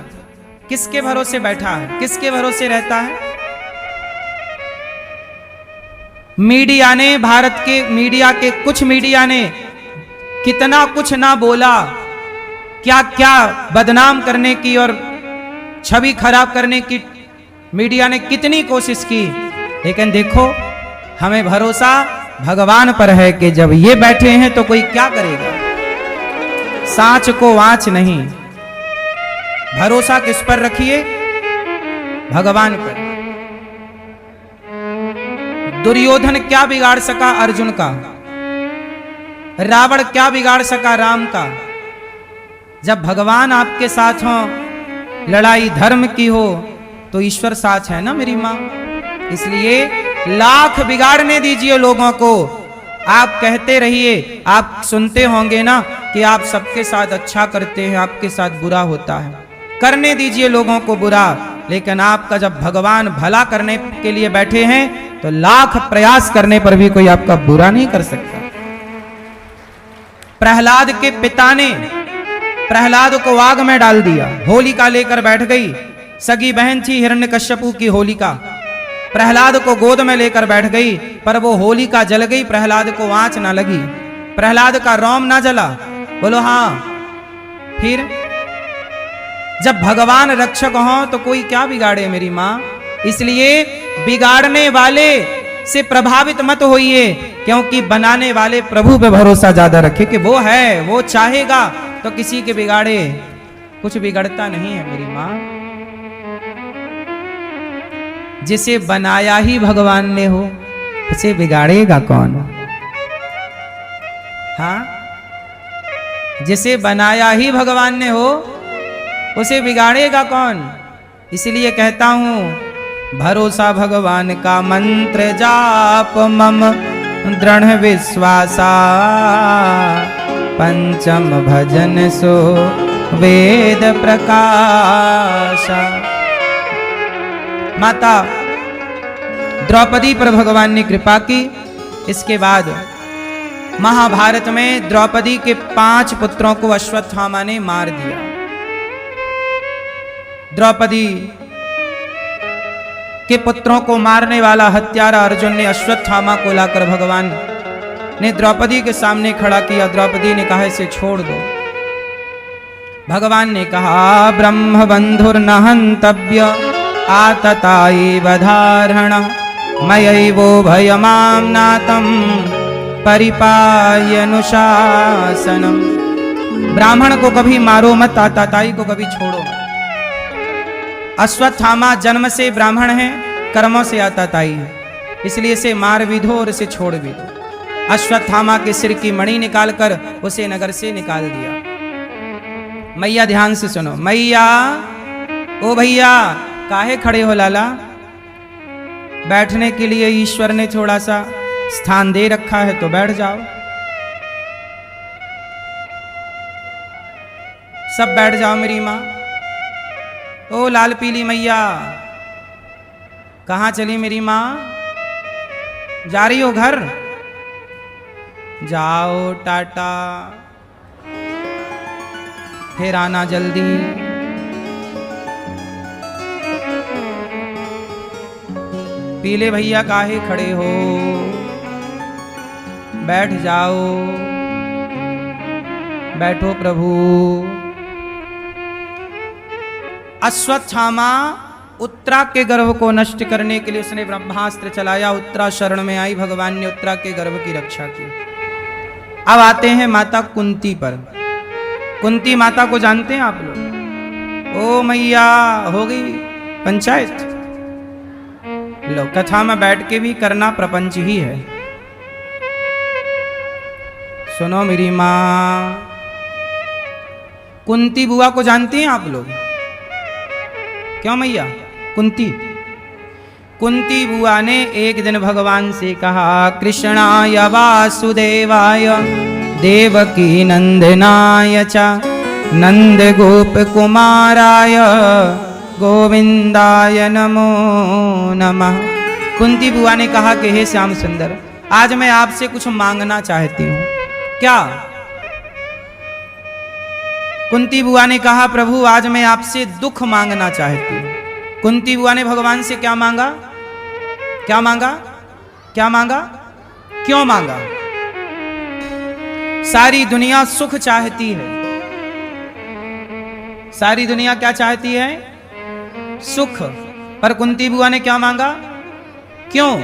किसके भरोसे बैठा है, किसके भरोसे रहता है। मीडिया ने, भारत के मीडिया के कुछ मीडिया ने कितना कुछ ना बोला, क्या क्या बदनाम करने की और छवि खराब करने की मीडिया ने कितनी कोशिश की, लेकिन देखो हमें भरोसा भगवान पर है कि जब ये बैठे हैं तो कोई क्या करेगा। सांच को वाच नहीं। भरोसा किस पर रखिए। भगवान पर। दुर्योधन क्या बिगाड़ सका अर्जुन का। रावण क्या बिगाड़ सका राम का। जब भगवान आपके साथ हो, लड़ाई धर्म की हो, तो ईश्वर साथ है ना मेरी मां। इसलिए लाख बिगाड़ने दीजिए लोगों को। आप कहते रहिए, आप सुनते होंगे ना कि आप सबके साथ अच्छा करते हैं, आपके साथ बुरा होता है। करने दीजिए लोगों को बुरा, लेकिन आपका जब भगवान भला करने के लिए बैठे हैं तो लाख प्रयास करने पर भी कोई आपका बुरा नहीं कर सकता। प्रहलाद के पिता ने प्रहलाद को आग में डाल दिया। होलिका लेकर बैठ गई। सगी बहन थी हिरण्यकश्यपु की होलिका। प्रहलाद को गोद में लेकर बैठ गई, पर वो होलिका जल गई, प्रहलाद को आंच ना लगी। प्रहलाद का रोम ना जला, बोलो हाँ। फिर जब भगवान रक्षक हो तो कोई क्या बिगाड़े मेरी माँ। इसलिए बिगाड़ने वाले से प्रभावित मत होइए, क्योंकि बनाने वाले प्रभु पे भरोसा ज्यादा रखे कि वो है, वो चाहेगा तो किसी के बिगाड़े कुछ बिगड़ता नहीं है मेरी माँ। जिसे बनाया ही भगवान ने हो उसे बिगाड़ेगा कौन। हाँ, जिसे बनाया ही भगवान ने हो उसे बिगाड़ेगा कौन। इसलिए कहता हूं, भरोसा भगवान का मंत्र जाप मम दृढ़ विश्वासा, पंचम भजन सो वेद प्रकाशा। माता द्रौपदी पर भगवान ने कृपा की। इसके बाद महाभारत में द्रौपदी के 5 पुत्रों को अश्वत्थामा ने मार दिया। द्रौपदी के पुत्रों को मारने वाला हत्यारा अर्जुन ने अश्वत्थामा को लाकर भगवान ने द्रौपदी के सामने खड़ा किया। द्रौपदी ने कहा इसे छोड़ दो। भगवान ने कहा ब्रह्म बंधुर्न हन्तव्य आतताई वधारण, मयैवो भयमाम्नातं परिपायनुशासनम। ब्राह्मण को कभी मारो मत, आतताई को कभी छोड़ो मत। अश्वत्थामा जन्म से ब्राह्मण है, कर्मों से आतताई है, इसलिए इसे मार भी दो और इसे छोड़ भी दो। अश्वत्थामा के सिर की मणि निकालकर उसे नगर से निकाल दिया। मैया ध्यान से सुनो। मैया, ओ भैया, काहे खड़े हो लाला? बैठने के लिए ईश्वर ने थोड़ा सा स्थान दे रखा है तो बैठ जाओ। सब बैठ जाओ मेरी माँ। ओ लाल पीली मैया, कहाँ चली मेरी माँ? जा रही हो घर? जाओ टाटा, फिर आना जल्दी। पीले भैया काहे खड़े हो? बैठ जाओ। बैठो प्रभु। अश्वत्थामा उत्तरा के गर्भ को नष्ट करने के लिए उसने ब्रह्मास्त्र चलाया। उत्तरा शरण में आई, भगवान ने उत्तरा के गर्भ की रक्षा की। अब आते हैं माता कुंती पर। कुंती माता को जानते हैं आप लोग? ओ मैया, हो गई पंचायत। लो, कथा में बैठ के भी करना प्रपंच ही है। सुनो मेरी माँ, कुंती बुआ को जानती हैं आप लोग? क्यों मैया? कुंती बुआ ने एक दिन भगवान से कहा कृष्णाय वासुदेवाय देवकी नंदनाय च नंद गोप कुमाराय गोविंदाय नमो नमः। कुंती बुआ ने कहा कि हे श्याम सुंदर, आज मैं आपसे कुछ मांगना चाहती हूँ। क्या? कुंती बुआ ने कहा प्रभु, आज मैं आपसे दुख मांगना चाहती हूँ। कुंती बुआ ने भगवान से क्या मांगा? क्या मांगा? क्या मांगा? क्यों मांगा? सारी दुनिया सुख चाहती है। सारी दुनिया क्या चाहती है? सुख। पर कुंती बुआ ने क्या मांगा? क्यों?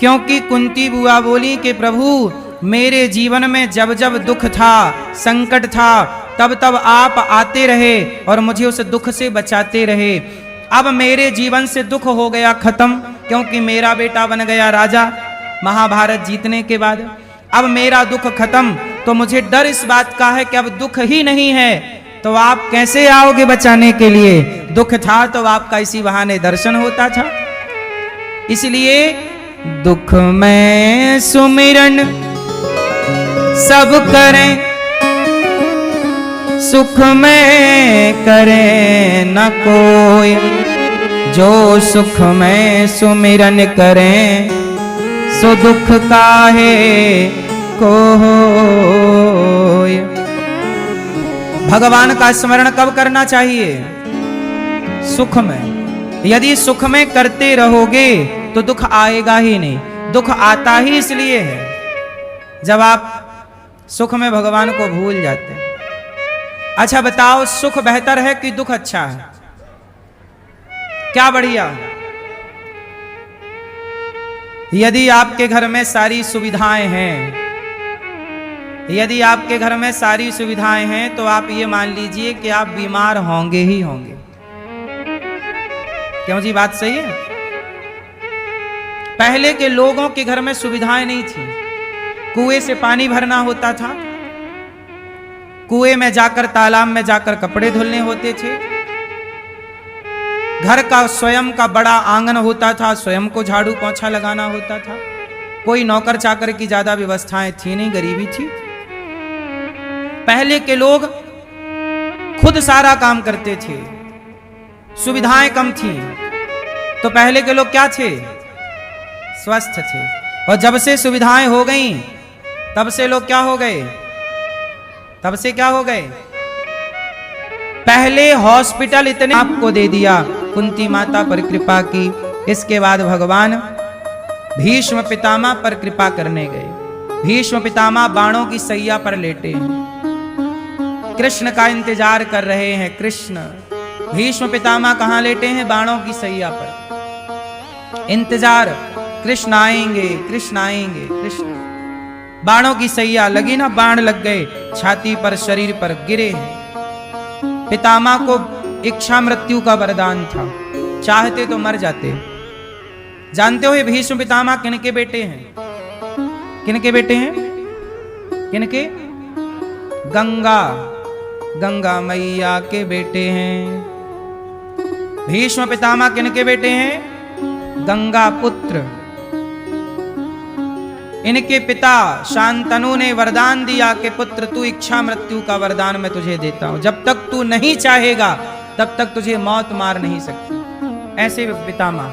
क्योंकि कुंती बुआ बोली कि प्रभु, मेरे जीवन में जब जब दुख था, संकट था, तब तब आप आते रहे और मुझे उस दुख से बचाते रहे। अब मेरे जीवन से दुख हो गया खत्म, क्योंकि मेरा बेटा बन गया राजा महाभारत जीतने के बाद। अब मेरा दुख खत्म, तो मुझे डर इस बात का है कि अब दुख ही नहीं है, तो आप कैसे आओगे बचाने के लिए? दुख था तो आपका इसी बहाने दर्शन होता था। इसलिए दुख में सुमिरन सब करें, सुख में करे न कोई। जो सुख में सुमिरन करें, सो दुख काहे को होय। भगवान का स्मरण कब करना चाहिए? सुख में। यदि सुख में करते रहोगे तो दुख आएगा ही नहीं। दुख आता ही इसलिए है जब आप सुख में भगवान को भूल जाते हैं। अच्छा बताओ, सुख बेहतर है कि दुख अच्छा है? क्या बढ़िया? यदि आपके घर में सारी सुविधाएं हैं, यदि आपके घर में सारी सुविधाएं हैं तो आप ये मान लीजिए कि आप बीमार होंगे ही होंगे। क्यों जी, बात सही है? पहले के लोगों के घर में सुविधाएं नहीं थी। कुएं से पानी भरना होता था, कुएं में जाकर, तालाब में जाकर कपड़े धुलने होते थे। घर का स्वयं का बड़ा आंगन होता था, स्वयं को झाड़ू पोंछा लगाना होता था। कोई नौकर चाकर की ज्यादा व्यवस्थाएं थी नहीं, गरीबी थी। पहले के लोग खुद सारा काम करते थे, सुविधाएं कम थी, तो पहले के लोग क्या थे? स्वस्थ थे। और जब से सुविधाएं हो गई तब से लोग क्या हो गए? तब से क्या हो गए? पहले हॉस्पिटल इतने आपको दे दिया कुंती माता पर कृपा की, इसके बाद भगवान भीष्म पितामह पर कृपा करने गए। भीष्म पितामह बाणों की सैया पर लेटे हैं, कृष्ण का इंतजार कर रहे हैं। कृष्ण, भीष्म पितामह कहां लेटे हैं? बाणों की सैया पर, इंतजार, कृष्ण आएंगे, कृष्ण आएंगे। कृष्ण, बाणों की सैया लगी ना, बाण लग गए, छाती पर, शरीर पर गिरे हैं। पितामह को इच्छा मृत्यु का वरदान था, चाहते तो मर जाते। जानते हो ये भीष्म पितामह किनके बेटे हैं? किनके बेटे हैं? किनके? गंगा, गंगा मैया के बेटे हैं। भीष्म पितामह किनके बेटे हैं? गंगा पुत्र। इनके पिता शांतनु ने वरदान दिया कि पुत्र तू इच्छा मृत्यु का वरदान मैं तुझे देता हूं, जब तक तू नहीं चाहेगा तब तक तुझे मौत मार नहीं सकती। ऐसे पितामह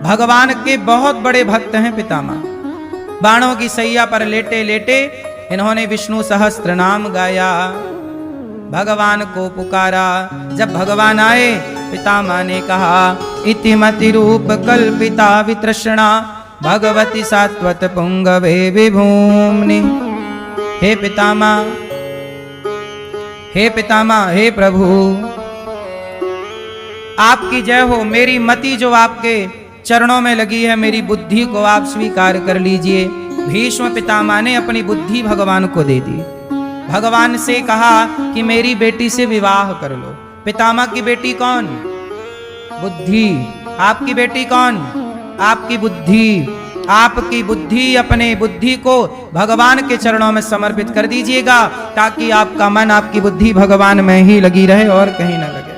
भगवान के बहुत बड़े भक्त हैं। पितामह बाणों की सैया पर लेटे लेटे इन्होंने विष्णु सहस्त्र नाम गाया, भगवान को पुकारा। जब भगवान आए, पितामह ने कहा, इतिमति रूप कल्पिता वितृष्णा भगवती सात्वत पुंगवे विभूम्नि। हे पितामह, हे पितामह, हे प्रभु, आपकी जय हो। मेरी मति जो आपके चरणों में लगी है, मेरी बुद्धि को आप स्वीकार कर लीजिए। भीष्म पितामह ने अपनी बुद्धि भगवान को दे दी। भगवान से कहा कि मेरी बेटी से विवाह कर लो। पितामह की बेटी कौन? बुद्धि। आपकी बेटी कौन? आपकी बुद्धि। आपकी बुद्धि, अपने बुद्धि को भगवान के चरणों में समर्पित कर दीजिएगा, ताकि आपका मन, आपकी बुद्धि भगवान में ही लगी रहे और कहीं ना लगे।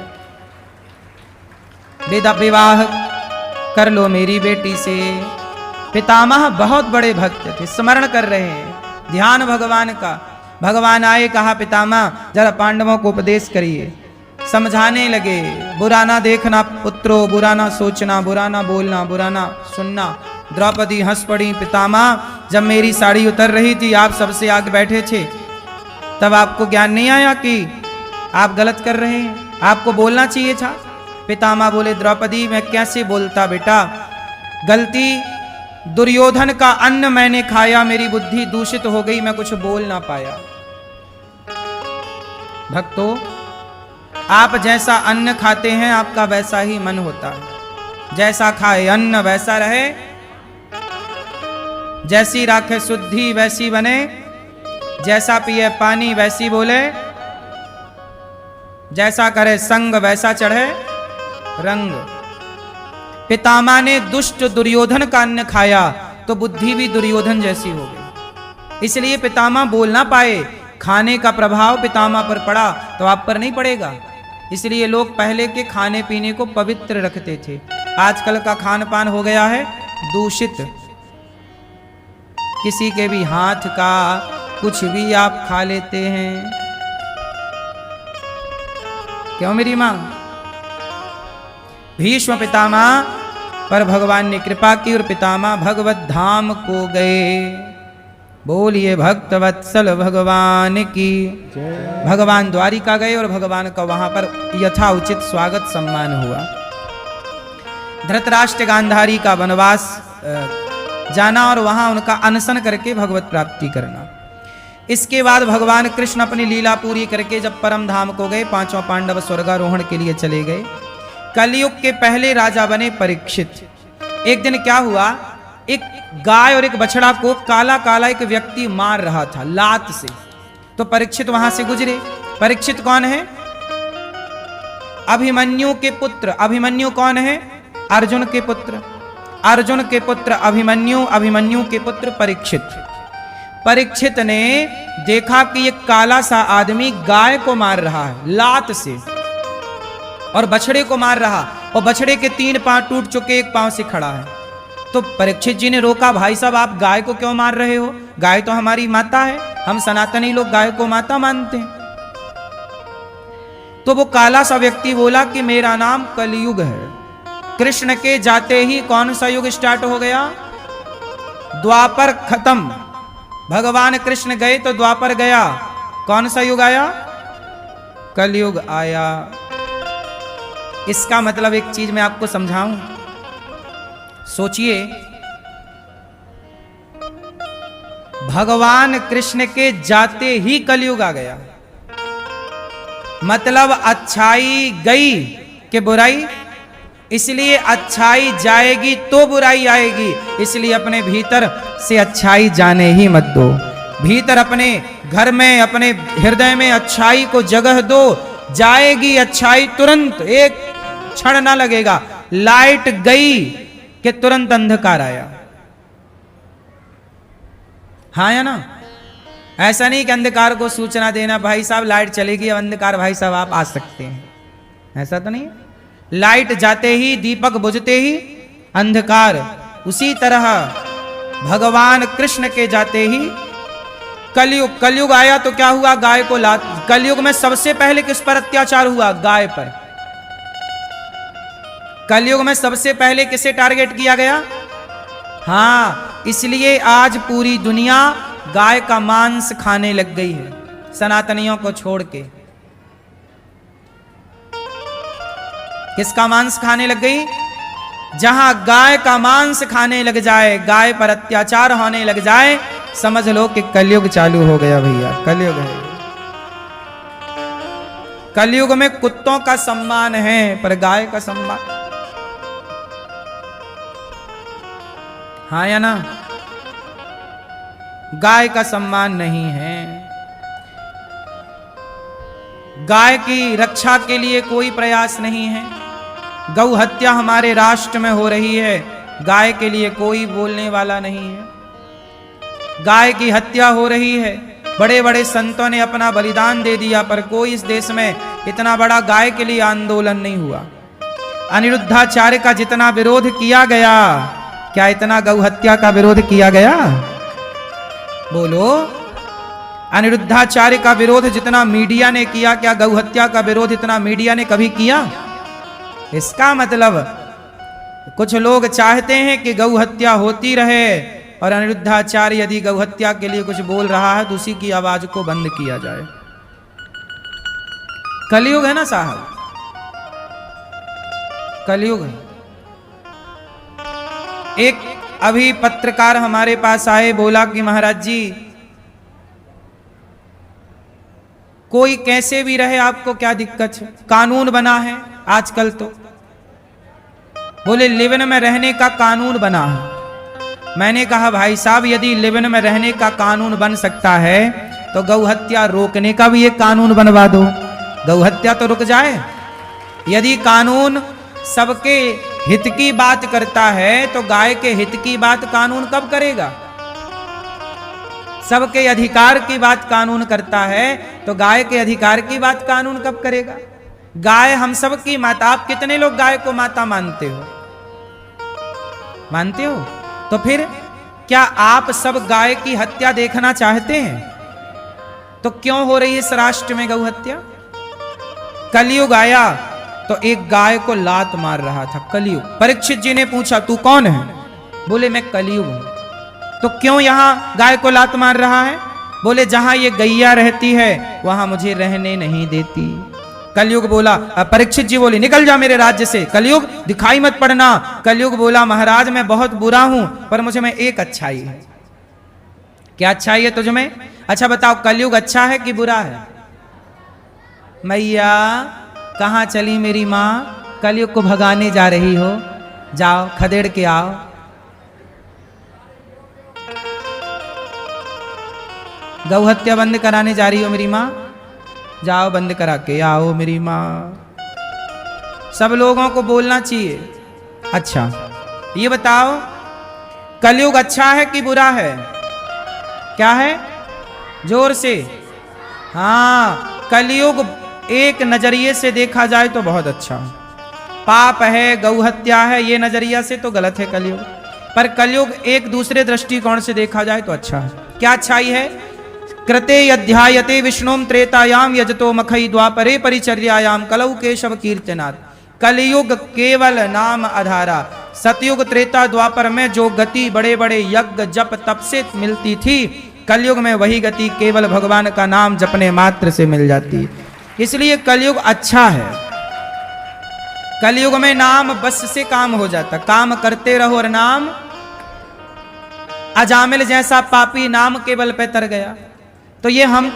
विवाह कर लो मेरी बेटी से। पितामह बहुत बड़े भक्त थे, स्मरण कर रहे हैं, ध्यान भगवान का। भगवान आए, कहा पितामह जरा पांडवों को उपदेश करिए। समझाने लगे, बुरा ना देखना पुत्रो, बुरा ना सोचना, बुरा ना बोलना, बुरा ना सुनना। द्रौपदी हंस पड़ी। पितामह, जब मेरी साड़ी उतर रही थी, आप सबसे आगे बैठे थे, तब आपको ज्ञान नहीं आया कि आप गलत कर रहे हैं? आपको बोलना चाहिए था। पितामह बोले, द्रौपदी मैं कैसे बोलता बेटा, गलती दुर्योधन का अन्न मैंने खाया, मेरी बुद्धि दूषित हो गई, मैं कुछ बोल ना पाया। भक्तों, आप जैसा अन्न खाते हैं आपका वैसा ही मन होता है। जैसा खाए अन्न वैसा रहे, जैसी राखे शुद्धि वैसी बने, जैसा पिए पानी वैसी बोले, जैसा करे संग वैसा चढ़े रंग। पितामह ने दुष्ट दुर्योधन का अन्न खाया तो बुद्धि भी दुर्योधन जैसी हो गई। इसलिए पितामह बोल ना पाए। खाने का प्रभाव पितामह पर पड़ा तो आप पर नहीं पड़ेगा। इसलिए लोग पहले के खाने पीने को पवित्र रखते थे। आजकल का खान पान हो गया है दूषित। किसी के भी हाथ का कुछ भी आप खा लेते हैं। क्यों मेरी मां? भीष्म पितामह पर भगवान ने कृपा की और पितामह भगवत धाम को गए। बोलिए भक्त वत्सल भगवान की। भगवान द्वारिका गए और भगवान का वहां पर यथा उचित स्वागत सम्मान हुआ। धृतराष्ट्र गांधारी का वनवास जाना और वहां उनका अनशन करके भगवत प्राप्ति करना। इसके बाद भगवान कृष्ण अपनी लीला पूरी करके जब परम धाम को गए, पांचों पांडव स्वर्गारोहण के लिए चले गए। कलयुग के पहले राजा बने परीक्षित। एक दिन क्या हुआ, एक गाय और एक बछड़ा को काला काला एक व्यक्ति मार रहा था लात से। तो परीक्षित वहां से गुजरे। परीक्षित कौन है? अभिमन्यु के पुत्र। अभिमन्यु कौन है? अर्जुन के पुत्र। अर्जुन के पुत्र अभिमन्यु, अभिमन्यु के पुत्र परीक्षित। परीक्षित ने देखा कि एक काला सा आदमी गाय को मार रहा है लात से और बछड़े को मार रहा, और बछड़े के 3 पांव टूट चुके, एक पांव से खड़ा है। तो परीक्षित जी ने रोका, भाई साहब आप गाय को क्यों मार रहे हो? गाय तो हमारी माता है, हम सनातनी लोग गाय को माता मानते हैं। तो वो काला सा व्यक्ति बोला कि मेरा नाम कलयुग है। कृष्ण के जाते ही कौन सा युग स्टार्ट हो गया? द्वापर खत्म। भगवान कृष्ण गए तो द्वापर गया, कौन सा युग आया? कलयुग आया। इसका मतलब एक चीज मैं आपको समझाऊं, सोचिए, भगवान कृष्ण के जाते ही कलयुग आ गया, मतलब अच्छाई गई कि बुराई? इसलिए अच्छाई जाएगी तो बुराई आएगी, इसलिए अपने भीतर से अच्छाई जाने ही मत दो। भीतर अपने घर में, अपने हृदय में अच्छाई को जगह दो, जाएगी अच्छाई तुरंत, एक क्षण ना लगेगा। लाइट गई कि तुरंत अंधकार आया। हाँ या ना? ऐसा नहीं कि अंधकार को सूचना देना, भाई साहब लाइट चलेगी, अब अंधकार भाई साहब आप आ सकते हैं, ऐसा तो नहीं है। लाइट जाते ही, दीपक बुझते ही अंधकार। उसी तरह भगवान कृष्ण के जाते ही कलयुग। कलयुग आया तो क्या हुआ? गाय को लात। कलयुग में सबसे पहले किस पर अत्याचार हुआ? गाय पर। कलयुग में सबसे पहले किसे टारगेट किया गया? हाँ, इसलिए आज पूरी दुनिया गाय का मांस खाने लग गई है, सनातनियों को छोड़ के। किसका मांस खाने लग गई? जहां गाय का मांस खाने लग जाए, गाय पर अत्याचार होने लग जाए, समझ लो कि कलयुग चालू हो गया भैया, कलयुग है। कलयुग में कुत्तों का सम्मान है पर गाय का सम्मान, हाँ या ना? गाय का सम्मान नहीं है। गाय की रक्षा के लिए कोई प्रयास नहीं है। गौ हत्या हमारे राष्ट्र में हो रही है, गाय के लिए कोई बोलने वाला नहीं है। गाय की हत्या हो रही है, बड़े बड़े संतों ने अपना बलिदान दे दिया, पर कोई इस देश में इतना बड़ा गाय के लिए आंदोलन नहीं हुआ। अनिरुद्धाचार्य का जितना विरोध किया गया, क्या इतना गौ हत्या का विरोध किया गया? बोलो, अनिरुद्धाचार्य का विरोध जितना मीडिया ने किया, क्या गौ हत्या का विरोध इतना मीडिया ने कभी किया? इसका मतलब कुछ लोग चाहते हैं कि गौ हत्या होती रहे, और अनिरुद्धाचार्य यदि गौ हत्या के लिए कुछ बोल रहा है तो उसी की आवाज को बंद किया जाए। कलयुग है ना साहब, कलयुग है। एक अभी पत्रकार हमारे पास आए, बोला कि महाराज जी कोई कैसे भी रहे, आपको क्या दिक्कत है? कानून बना है आजकल तो, बोले लिव इन में रहने का कानून बना है। मैंने कहा भाई साहब यदि लिव इन में रहने का कानून बन सकता है तो गौ हत्या रोकने का भी एक कानून बनवा दो, गौ हत्या तो रुक जाए। यदि कानून सबके हित की बात करता है तो गाय के हित की बात कानून कब करेगा? सबके अधिकार की बात कानून करता है तो गाय के अधिकार की बात कानून कब करेगा? गाय हम सब की माता। आप कितने लोग गाय को माता मानते हो? मानते हो? तो फिर क्या आप सब गाय की हत्या देखना चाहते हैं? तो क्यों हो रही है इस राष्ट्र में गौ हत्या? कलयुग आया तो एक गाय को लात मार रहा था, कलयुग। परीक्षित जी ने पूछा तू कौन है? बोले मैं कलयुग हूं। तो क्यों यहां गाय को लात मार रहा है? बोले जहां ये गैया रहती है वहां मुझे रहने नहीं देती, कलयुग बोला, परीक्षित जी बोली निकल जा मेरे राज्य से, कलयुग दिखाई मत पड़ना। कलयुग बोला महाराज मैं बहुत बुरा हूं पर मुझे में एक अच्छाई है। क्या अच्छाई है तुझ में? अच्छा बताओ कलयुग अच्छा है कि बुरा है? मैया कहां चली मेरी माँ, कलयुग को भगाने जा रही हो, जाओ खदेड़ के आओ। गौ हत्या बंद कराने जा रही हो मेरी माँ, जाओ बंद करा के आओ मेरी माँ। सब लोगों को बोलना चाहिए। अच्छा ये बताओ कलयुग अच्छा है कि बुरा है? क्या है? जोर से। हाँ कलयुग एक नजरिए से देखा जाए तो बहुत अच्छा है। पाप है, गौ हत्या है, ये नजरिया से तो गलत है कलयुग। पर कलयुग एक दूसरे दृष्टिकोण से देखा जाए तो अच्छा है। क्या अच्छाई है? कृते अध्यायते विष्णुम त्रेतायाम यजतो मखई द्वापरे परिचर्यायाम कलौ केशव कीर्तनात्। कलयुग केवल नाम आधारा। सतयुग त्रेता द्वापर में जो गति बड़े बड़े यज्ञ जप तप से मिलती थी, कलयुग में वही गति केवल भगवान का नाम जपने मात्र से मिल जाती। इसलिए कलयुग अच्छा है। कलयुग में नाम बस से काम हो जाता, काम करते रहो और नाम। अजामिल जैसा पापी नाम के बल पे तर गया। तो ये हम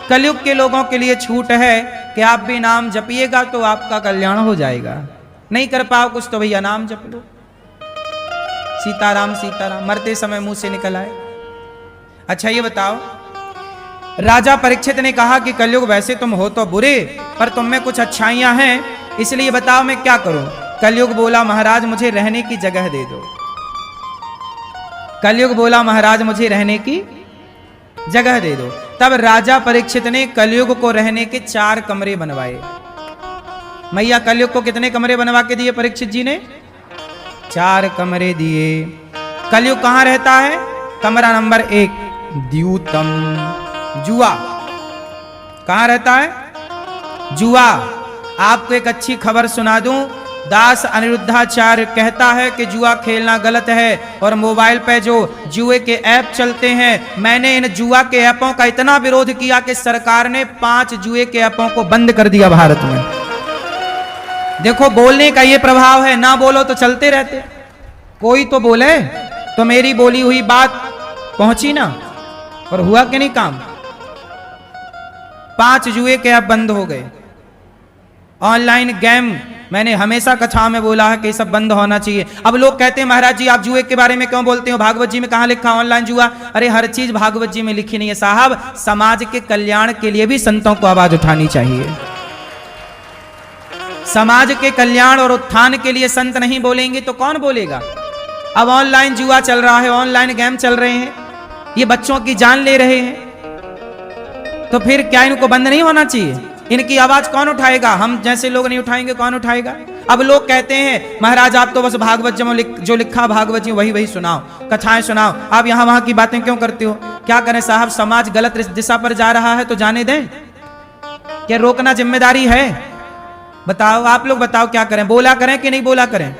कलयुग के लोगों के लिए छूट है कि आप भी नाम जपिएगा तो आपका कल्याण हो जाएगा। नहीं कर पाओ कुछ तो भैया नाम जप लो, सीताराम सीताराम मरते समय मुंह से निकल आए। अच्छा ये बताओ राजा परीक्षित ने कहा कि कलयुग वैसे तुम हो तो बुरे पर तुम में कुछ अच्छाइयां हैं, इसलिए बताओ मैं क्या करूं? कलयुग बोला महाराज मुझे रहने की जगह दे दो। कलयुग बोला महाराज मुझे रहने की जगह दे दो। तब राजा परीक्षित ने कलयुग को रहने के 4 कमरे बनवाए। मैया कलयुग को कितने कमरे बनवा के दिए परीक्षित जी ने? 4 कमरे दिए। कलयुग कहां रहता है? कमरा नंबर 1 द्यूतम, जुआ। कहां रहता है? जुआ। आपको एक अच्छी खबर सुना दूं, दास अनिरुद्धाचार्य कहता है कि जुआ खेलना गलत है और मोबाइल पे जो जुए के ऐप चलते हैं, मैंने इन जुआ के ऐपों का इतना विरोध किया कि सरकार ने 5 जुए के ऐपों को बंद कर दिया भारत में। देखो बोलने का ये प्रभाव है, ना बोलो तो चलते रहते, कोई तो बोले तो मेरी बोली हुई बात पहुंची ना, और हुआ कि नहीं काम। 5 जुए के ऐप बंद हो गए। ऑनलाइन गेम मैंने हमेशा कथा में बोला है कि सब बंद होना चाहिए। अब लोग कहते हैं महाराज जी आप जुए के बारे में क्यों बोलते हो, भागवत जी में कहां लिखा ऑनलाइन जुआ? अरे हर चीज भागवत जी में लिखी नहीं है साहब। समाज के कल्याण के लिए भी संतों को आवाज उठानी चाहिए। समाज के कल्याण और उत्थान के लिए संत नहीं बोलेंगे तो कौन बोलेगा? अब ऑनलाइन जुआ चल रहा है, ऑनलाइन गेम चल रहे हैं, ये बच्चों की जान ले रहे हैं, तो फिर क्या इनको बंद नहीं होना चाहिए? इनकी आवाज कौन उठाएगा? हम जैसे लोग नहीं उठाएंगे कौन उठाएगा? अब लोग कहते हैं महाराज आप तो बस भागवत जी में जो लिखा भागवत जी वही सुनाओ, कथाएं सुनाओ, आप यहां वहां की बातें क्यों करते हो? क्या करें साहब, समाज गलत दिशा पर जा रहा है तो जाने दें, क्या रोकना जिम्मेदारी है? बताओ आप लोग बताओ क्या करें, बोला करें कि नहीं बोला करें?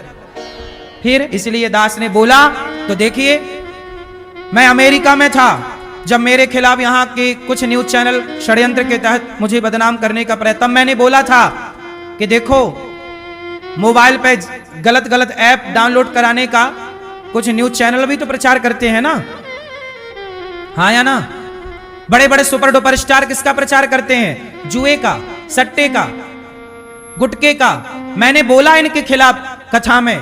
फिर इसलिए दास ने बोला। तो देखिए मैं अमेरिका में था जब मेरे खिलाफ यहाँ के कुछ न्यूज चैनल षड्यंत्र के तहत मुझे बदनाम करने का प्रयत्न, तब मैंने बोला था कि देखो मोबाइल पे गलत गलत ऐप डाउनलोड कराने का कुछ न्यूज चैनल भी तो प्रचार करते हैं ना, हाँ या ना? बड़े बड़े सुपर डुपर स्टार किसका प्रचार करते हैं? जुए का, सट्टे का, गुटके का। मैंने बोला इनके खिलाफ कथा में,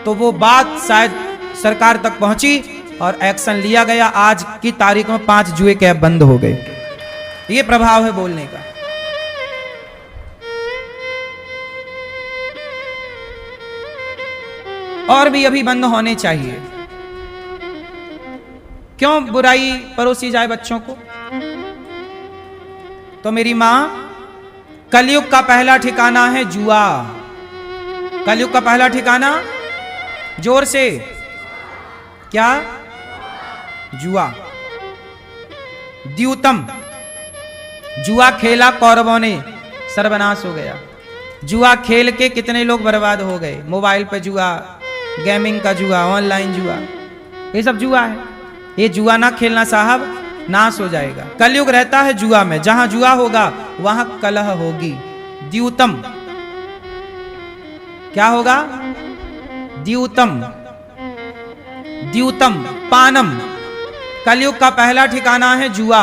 तो वो बात शायद सरकार तक पहुंची और एक्शन लिया गया। आज की तारीख में 5 जुए के ऐप बंद हो गए। ये प्रभाव है बोलने का। और भी अभी बंद होने चाहिए। क्यों बुराई परोसी जाए बच्चों को? तो मेरी मां, कलयुग का पहला ठिकाना है जुआ। कलयुग का पहला ठिकाना, जोर से, क्या? जुआ। द्यूतम, जुआ खेला कौरवों ने, सर्वनाश हो गया। जुआ खेल के कितने लोग बर्बाद हो गए। मोबाइल पे जुआ, गेमिंग का जुआ, ऑनलाइन जुआ, ये सब जुआ है। ये जुआ ना खेलना साहब, नाश हो जाएगा। कलयुग रहता है जुआ में, जहां जुआ होगा वहां कलह होगी। द्यूतम। क्या होगा? द्यूतम, द्यूतम पानम। कलयुग का पहला ठिकाना है जुआ,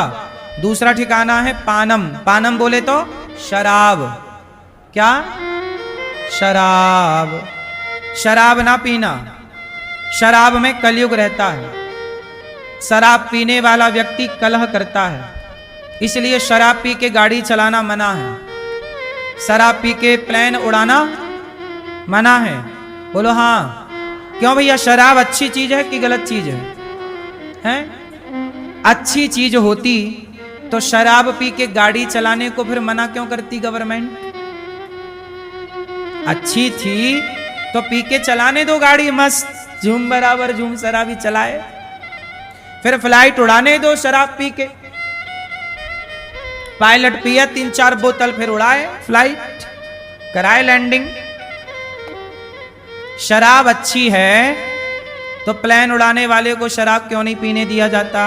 दूसरा ठिकाना है पानम। पानम बोले तो शराब। क्या? शराब। शराब ना पीना, शराब में कलयुग रहता है। शराब पीने वाला व्यक्ति कलह करता है, इसलिए शराब पी के गाड़ी चलाना मना है, शराब पी के प्लेन उड़ाना मना है। बोलो हाँ। क्यों भैया? शराब अच्छी चीज है कि गलत चीज है? हैं? अच्छी चीज होती तो शराब पी के गाड़ी चलाने को फिर मना क्यों करती गवर्नमेंट? अच्छी थी तो पी के चलाने दो गाड़ी, मस्त झूम बराबर झूम शराबी चलाए। फिर फ्लाइट उड़ाने दो शराब पी के, पायलट पिए 3-4 बोतल फिर उड़ाए फ्लाइट, कराए लैंडिंग। शराब अच्छी है तो प्लेन उड़ाने वाले को शराब क्यों नहीं पीने दिया जाता?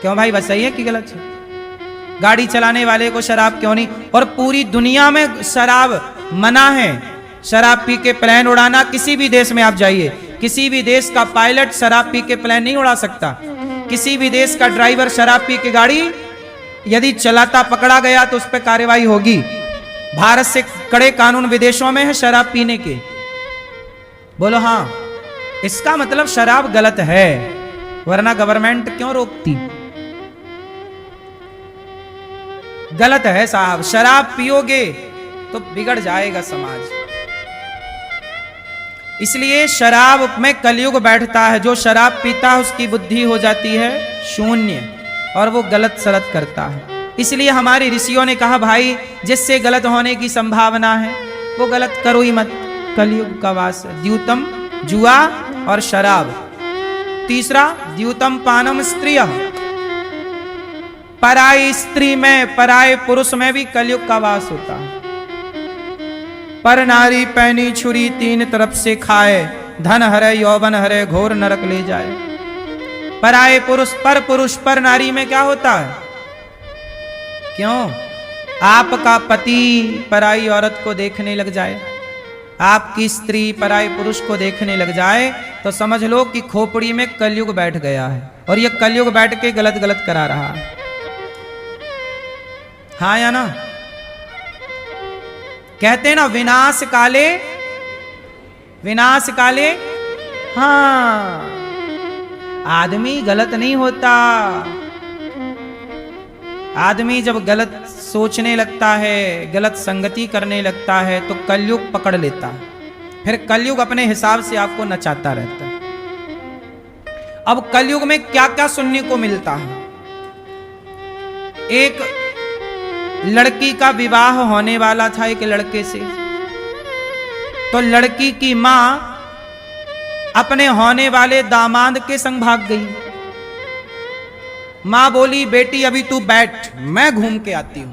क्यों भाई? बस सही है कि गलत है? गाड़ी चलाने वाले को शराब क्यों नहीं? और पूरी दुनिया में शराब मना है। शराब पी के प्लेन उड़ाना, किसी भी देश में आप जाइए, किसी भी देश का पायलट शराब पी के प्लेन नहीं उड़ा सकता। किसी भी देश का ड्राइवर शराब पी के गाड़ी यदि चलाता पकड़ा गया तो उस पर कार्रवाई होगी। भारत से कड़े कानून विदेशों में है शराब पीने के। बोलो हाँ। इसका मतलब शराब गलत है, वरना गवर्नमेंट क्यों रोकती? गलत है साहब। शराब पियोगे तो बिगड़ जाएगा समाज। इसलिए शराब में कलयुग बैठता है। जो शराब पीता है उसकी बुद्धि हो जाती है शून्य और वो गलत सलत करता है। इसलिए हमारे ऋषियों ने कहा भाई जिससे गलत होने की संभावना है वो गलत करो ही मत। कलयुग का वास है। द्यूतम जुआ और शराब। तीसरा द्यूतम पानम स्त्रिय। पराई स्त्री में, पराए पुरुष में भी कलयुग का वास होता है। पर नारी पैनी छुरी तीन तरफ से खाए, धन हरे यौवन हरे घोर नरक ले जाए। पराए पुरुष, पर पुरुष, पर नारी में क्या होता है? क्यों? आपका पति पराई औरत को देखने लग जाए, आपकी स्त्री पराई पुरुष को देखने लग जाए तो समझ लो कि खोपड़ी में कलयुग बैठ गया है और ये कलयुग बैठ के गलत गलत करा रहा है। हाँ या ना? कहते ना विनाश काले, विनाश काले। हाँ, आदमी गलत नहीं होता। आदमी जब गलत सोचने लगता है, गलत संगति करने लगता है तो कलयुग पकड़ लेता है। फिर कलयुग अपने हिसाब से आपको नचाता रहता है। अब कलयुग में क्या क्या सुनने को मिलता है? एक लड़की का विवाह होने वाला था एक लड़के से, तो लड़की की मां अपने होने वाले दामाद के संग भाग गई। मां बोली बेटी अभी तू बैठ, मैं घूम के आती हूं।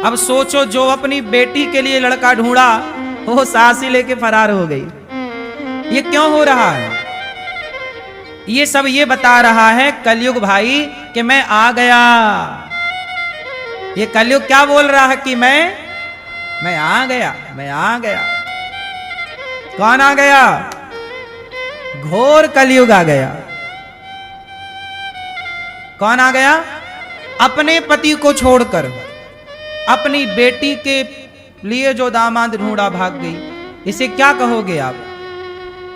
अब सोचो जो अपनी बेटी के लिए लड़का ढूंढा वो सास ही लेके फरार हो गई। ये क्यों हो रहा है? ये सब ये बता रहा है कलयुग भाई कि मैं आ गया। ये कलयुग क्या बोल रहा है कि मैं आ गया, मैं आ गया। कौन आ गया? घोर कलयुग आ गया। कौन आ गया? अपने पति को छोड़कर अपनी बेटी के लिए जो दामाद ढूंढा भाग गई। इसे क्या कहोगे आप?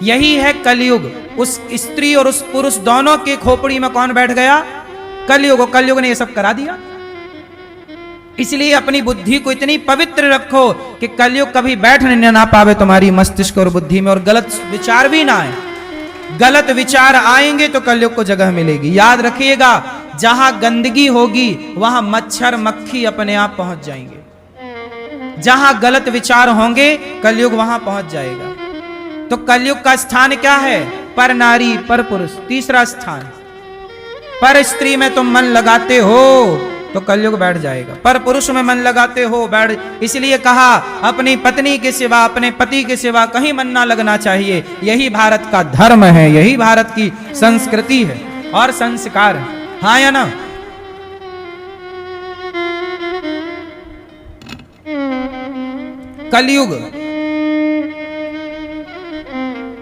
यही है कलयुग। उस स्त्री और उस पुरुष दोनों के खोपड़ी में कौन बैठ गया? कलयुग। कलयुग ने ये सब करा दिया। इसलिए अपनी बुद्धि को इतनी पवित्र रखो कि कलयुग कभी बैठने ना पावे तुम्हारी मस्तिष्क और बुद्धि में, और गलत विचार भी ना आए। गलत विचार आएंगे तो कलयुग को जगह मिलेगी। याद रखिएगा, जहां गंदगी होगी वहां मच्छर मक्खी अपने आप पहुंच जाएंगे। जहां गलत विचार होंगे कलयुग वहां पहुंच जाएगा। तो कलयुग का स्थान क्या है? पर नारी, पर पुरुष। तीसरा स्थान, पर स्त्री में तुम मन लगाते हो तो कलयुग बैठ जाएगा। पर पुरुष में मन लगाते हो बैठ। इसलिए कहा अपनी पत्नी के सिवा, अपने पति के सिवा कहीं मन ना लगना चाहिए। यही भारत का धर्म है, यही भारत की संस्कृति है और संस्कार है। हाँ या ना? कलयुग,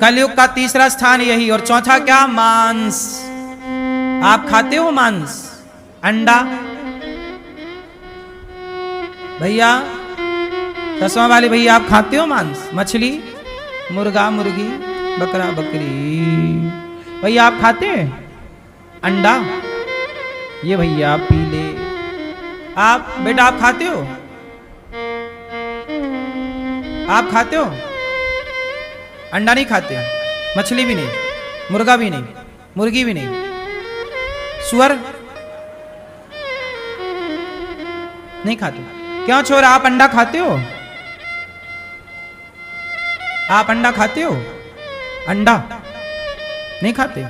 कलयुग का तीसरा स्थान यही। और चौथा क्या? मांस। आप खाते हो मांस? अंडा? भैया, चश्मा वाले भैया, आप खाते हो मांस? मछली, मुर्गा, मुर्गी, बकरा, बकरी? भैया आप खाते हैं अंडा? ये भैया पीले। आप बेटा आप खाते हो? आप खाते हो? अंडा नहीं खाते, मछली भी नहीं, मुर्गा भी नहीं, मुर्गी भी नहीं, सुअर नहीं खाते। क्यों छोरा, आप अंडा खाते हो? आप अंडा खाते हो? अंडा नहीं खाते।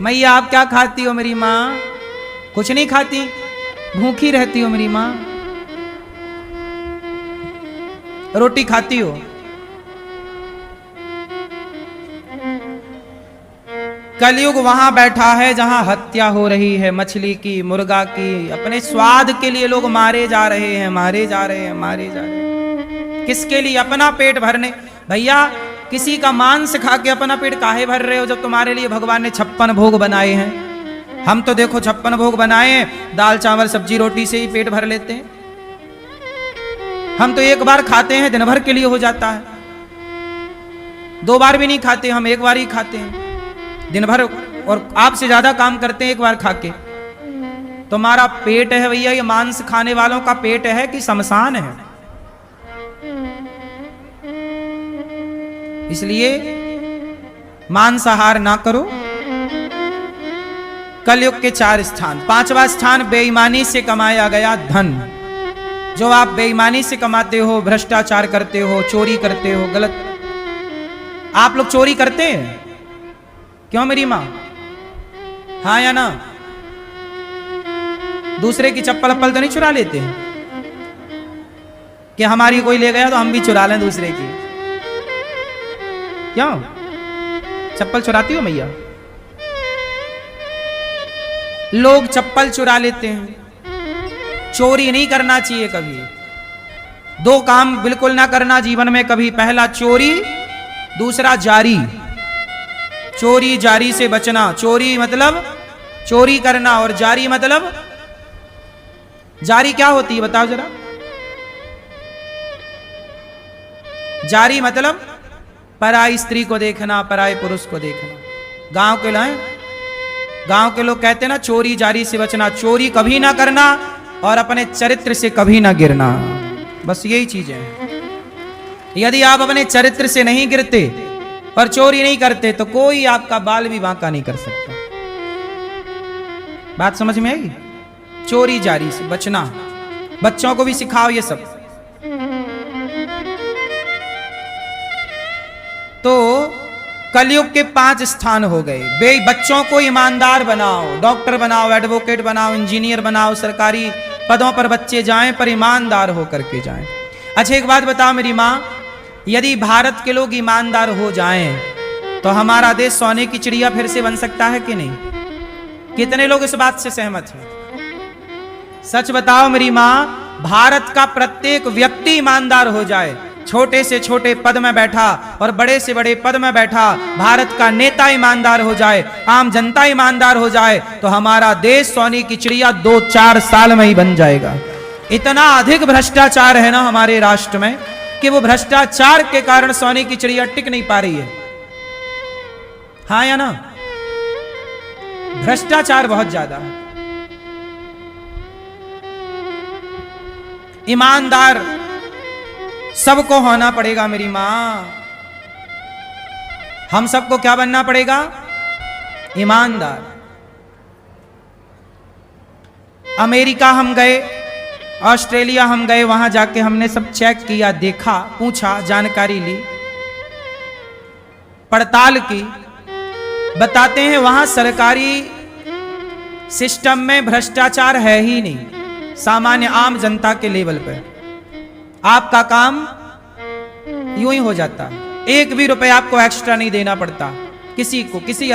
मैया आप क्या खाती हो? मेरी माँ कुछ नहीं खाती, भूखी रहती हो मेरी माँ। रोटी खाती हो? कलयुग वहां बैठा है जहां हत्या हो रही है, मछली की, मुर्गा की। अपने स्वाद के लिए लोग मारे जा रहे हैं, मारे जा रहे हैं, मारे जा रहे हैं। किसके लिए? अपना पेट भरने। भैया किसी का मांस खा के अपना पेट काहे भर रहे हो जब तुम्हारे लिए भगवान ने 56 भोग बनाए हैं? हम तो देखो 56 भोग बनाए, दाल चावल सब्जी रोटी से ही पेट भर लेते हैं। हम तो एक बार खाते हैं, दिन भर के लिए हो जाता है। 2 बार भी नहीं खाते, हम एक बार ही खाते हैं दिन भर, और आपसे ज्यादा काम करते हैं एक बार खा के। तुम्हारा पेट है भैया, ये मांस खाने वालों का पेट है कि शमशान है? इसलिए मांसाहार ना करो। कलयुग के 4 स्थान। 5वां स्थान बेईमानी से कमाया गया धन। जो आप बेईमानी से कमाते हो, भ्रष्टाचार करते हो, चोरी करते हो, गलत। आप लोग चोरी करते हैं? क्यों मेरी मां? हाँ या ना? दूसरे की चप्पल अप्पल तो नहीं चुरा लेते हैं कि हमारी कोई ले गया तो हम भी चुरा लें दूसरे की? क्यों चप्पल चुराती हो मैया? लोग चप्पल चुरा लेते हैं। चोरी नहीं करना चाहिए कभी। 2 काम बिल्कुल ना करना जीवन में कभी। पहला चोरी, दूसरा जारी। चोरी जारी से बचना। चोरी मतलब चोरी करना, और जारी मतलब, जारी क्या होती है बताओ जरा? जारी मतलब पराई स्त्री को देखना, पराई पुरुष को देखना। गांव के लोग कहते हैं ना, चोरी जारी से बचना। चोरी कभी ना करना और अपने चरित्र से कभी ना गिरना। बस यही चीजें हैं। यदि आप अपने चरित्र से नहीं गिरते और चोरी नहीं करते तो कोई आपका बाल भी बांका नहीं कर सकता। बात समझ में आई? चोरी जारी से बचना। बच्चों को भी सिखाओ ये सब। तो कलयुग के 5 स्थान हो गए। बच्चों को ईमानदार बनाओ, डॉक्टर बनाओ, एडवोकेट बनाओ, इंजीनियर बनाओ, सरकारी पदों पर बच्चे जाएं पर ईमानदार होकर के जाएं। अच्छा एक बात बताओ मेरी माँ, यदि भारत के लोग ईमानदार हो जाएं तो हमारा देश सोने की चिड़िया फिर से बन सकता है कि नहीं? कितने लोग इस बात से सहमत हैं? सच बताओ मेरी माँ, भारत का प्रत्येक व्यक्ति ईमानदार हो जाए, छोटे से छोटे पद में बैठा और बड़े से बड़े पद में बैठा भारत का नेता ईमानदार हो जाए, आम जनता ईमानदार हो जाए, तो हमारा देश सोने की चिड़िया 2-4 साल में ही बन जाएगा। इतना अधिक भ्रष्टाचार है ना हमारे राष्ट्र में कि वो भ्रष्टाचार के कारण सोने की चिड़िया टिक नहीं पा रही है। हाँ या ना? भ्रष्टाचार बहुत ज्यादा है। ईमानदार सबको होना पड़ेगा मेरी मां। हम सबको क्या बनना पड़ेगा? ईमानदार। अमेरिका हम गए, ऑस्ट्रेलिया हम गए, वहां जाके हमने सब चेक किया, देखा, पूछा, जानकारी ली, पड़ताल की। बताते हैं वहां सरकारी सिस्टम में भ्रष्टाचार है ही नहीं। सामान्य आम जनता के लेवल पर आपका काम यूं ही हो जाता। 1 भी रुपए आपको एक्स्ट्रा नहीं देना पड़ता किसी को, किसी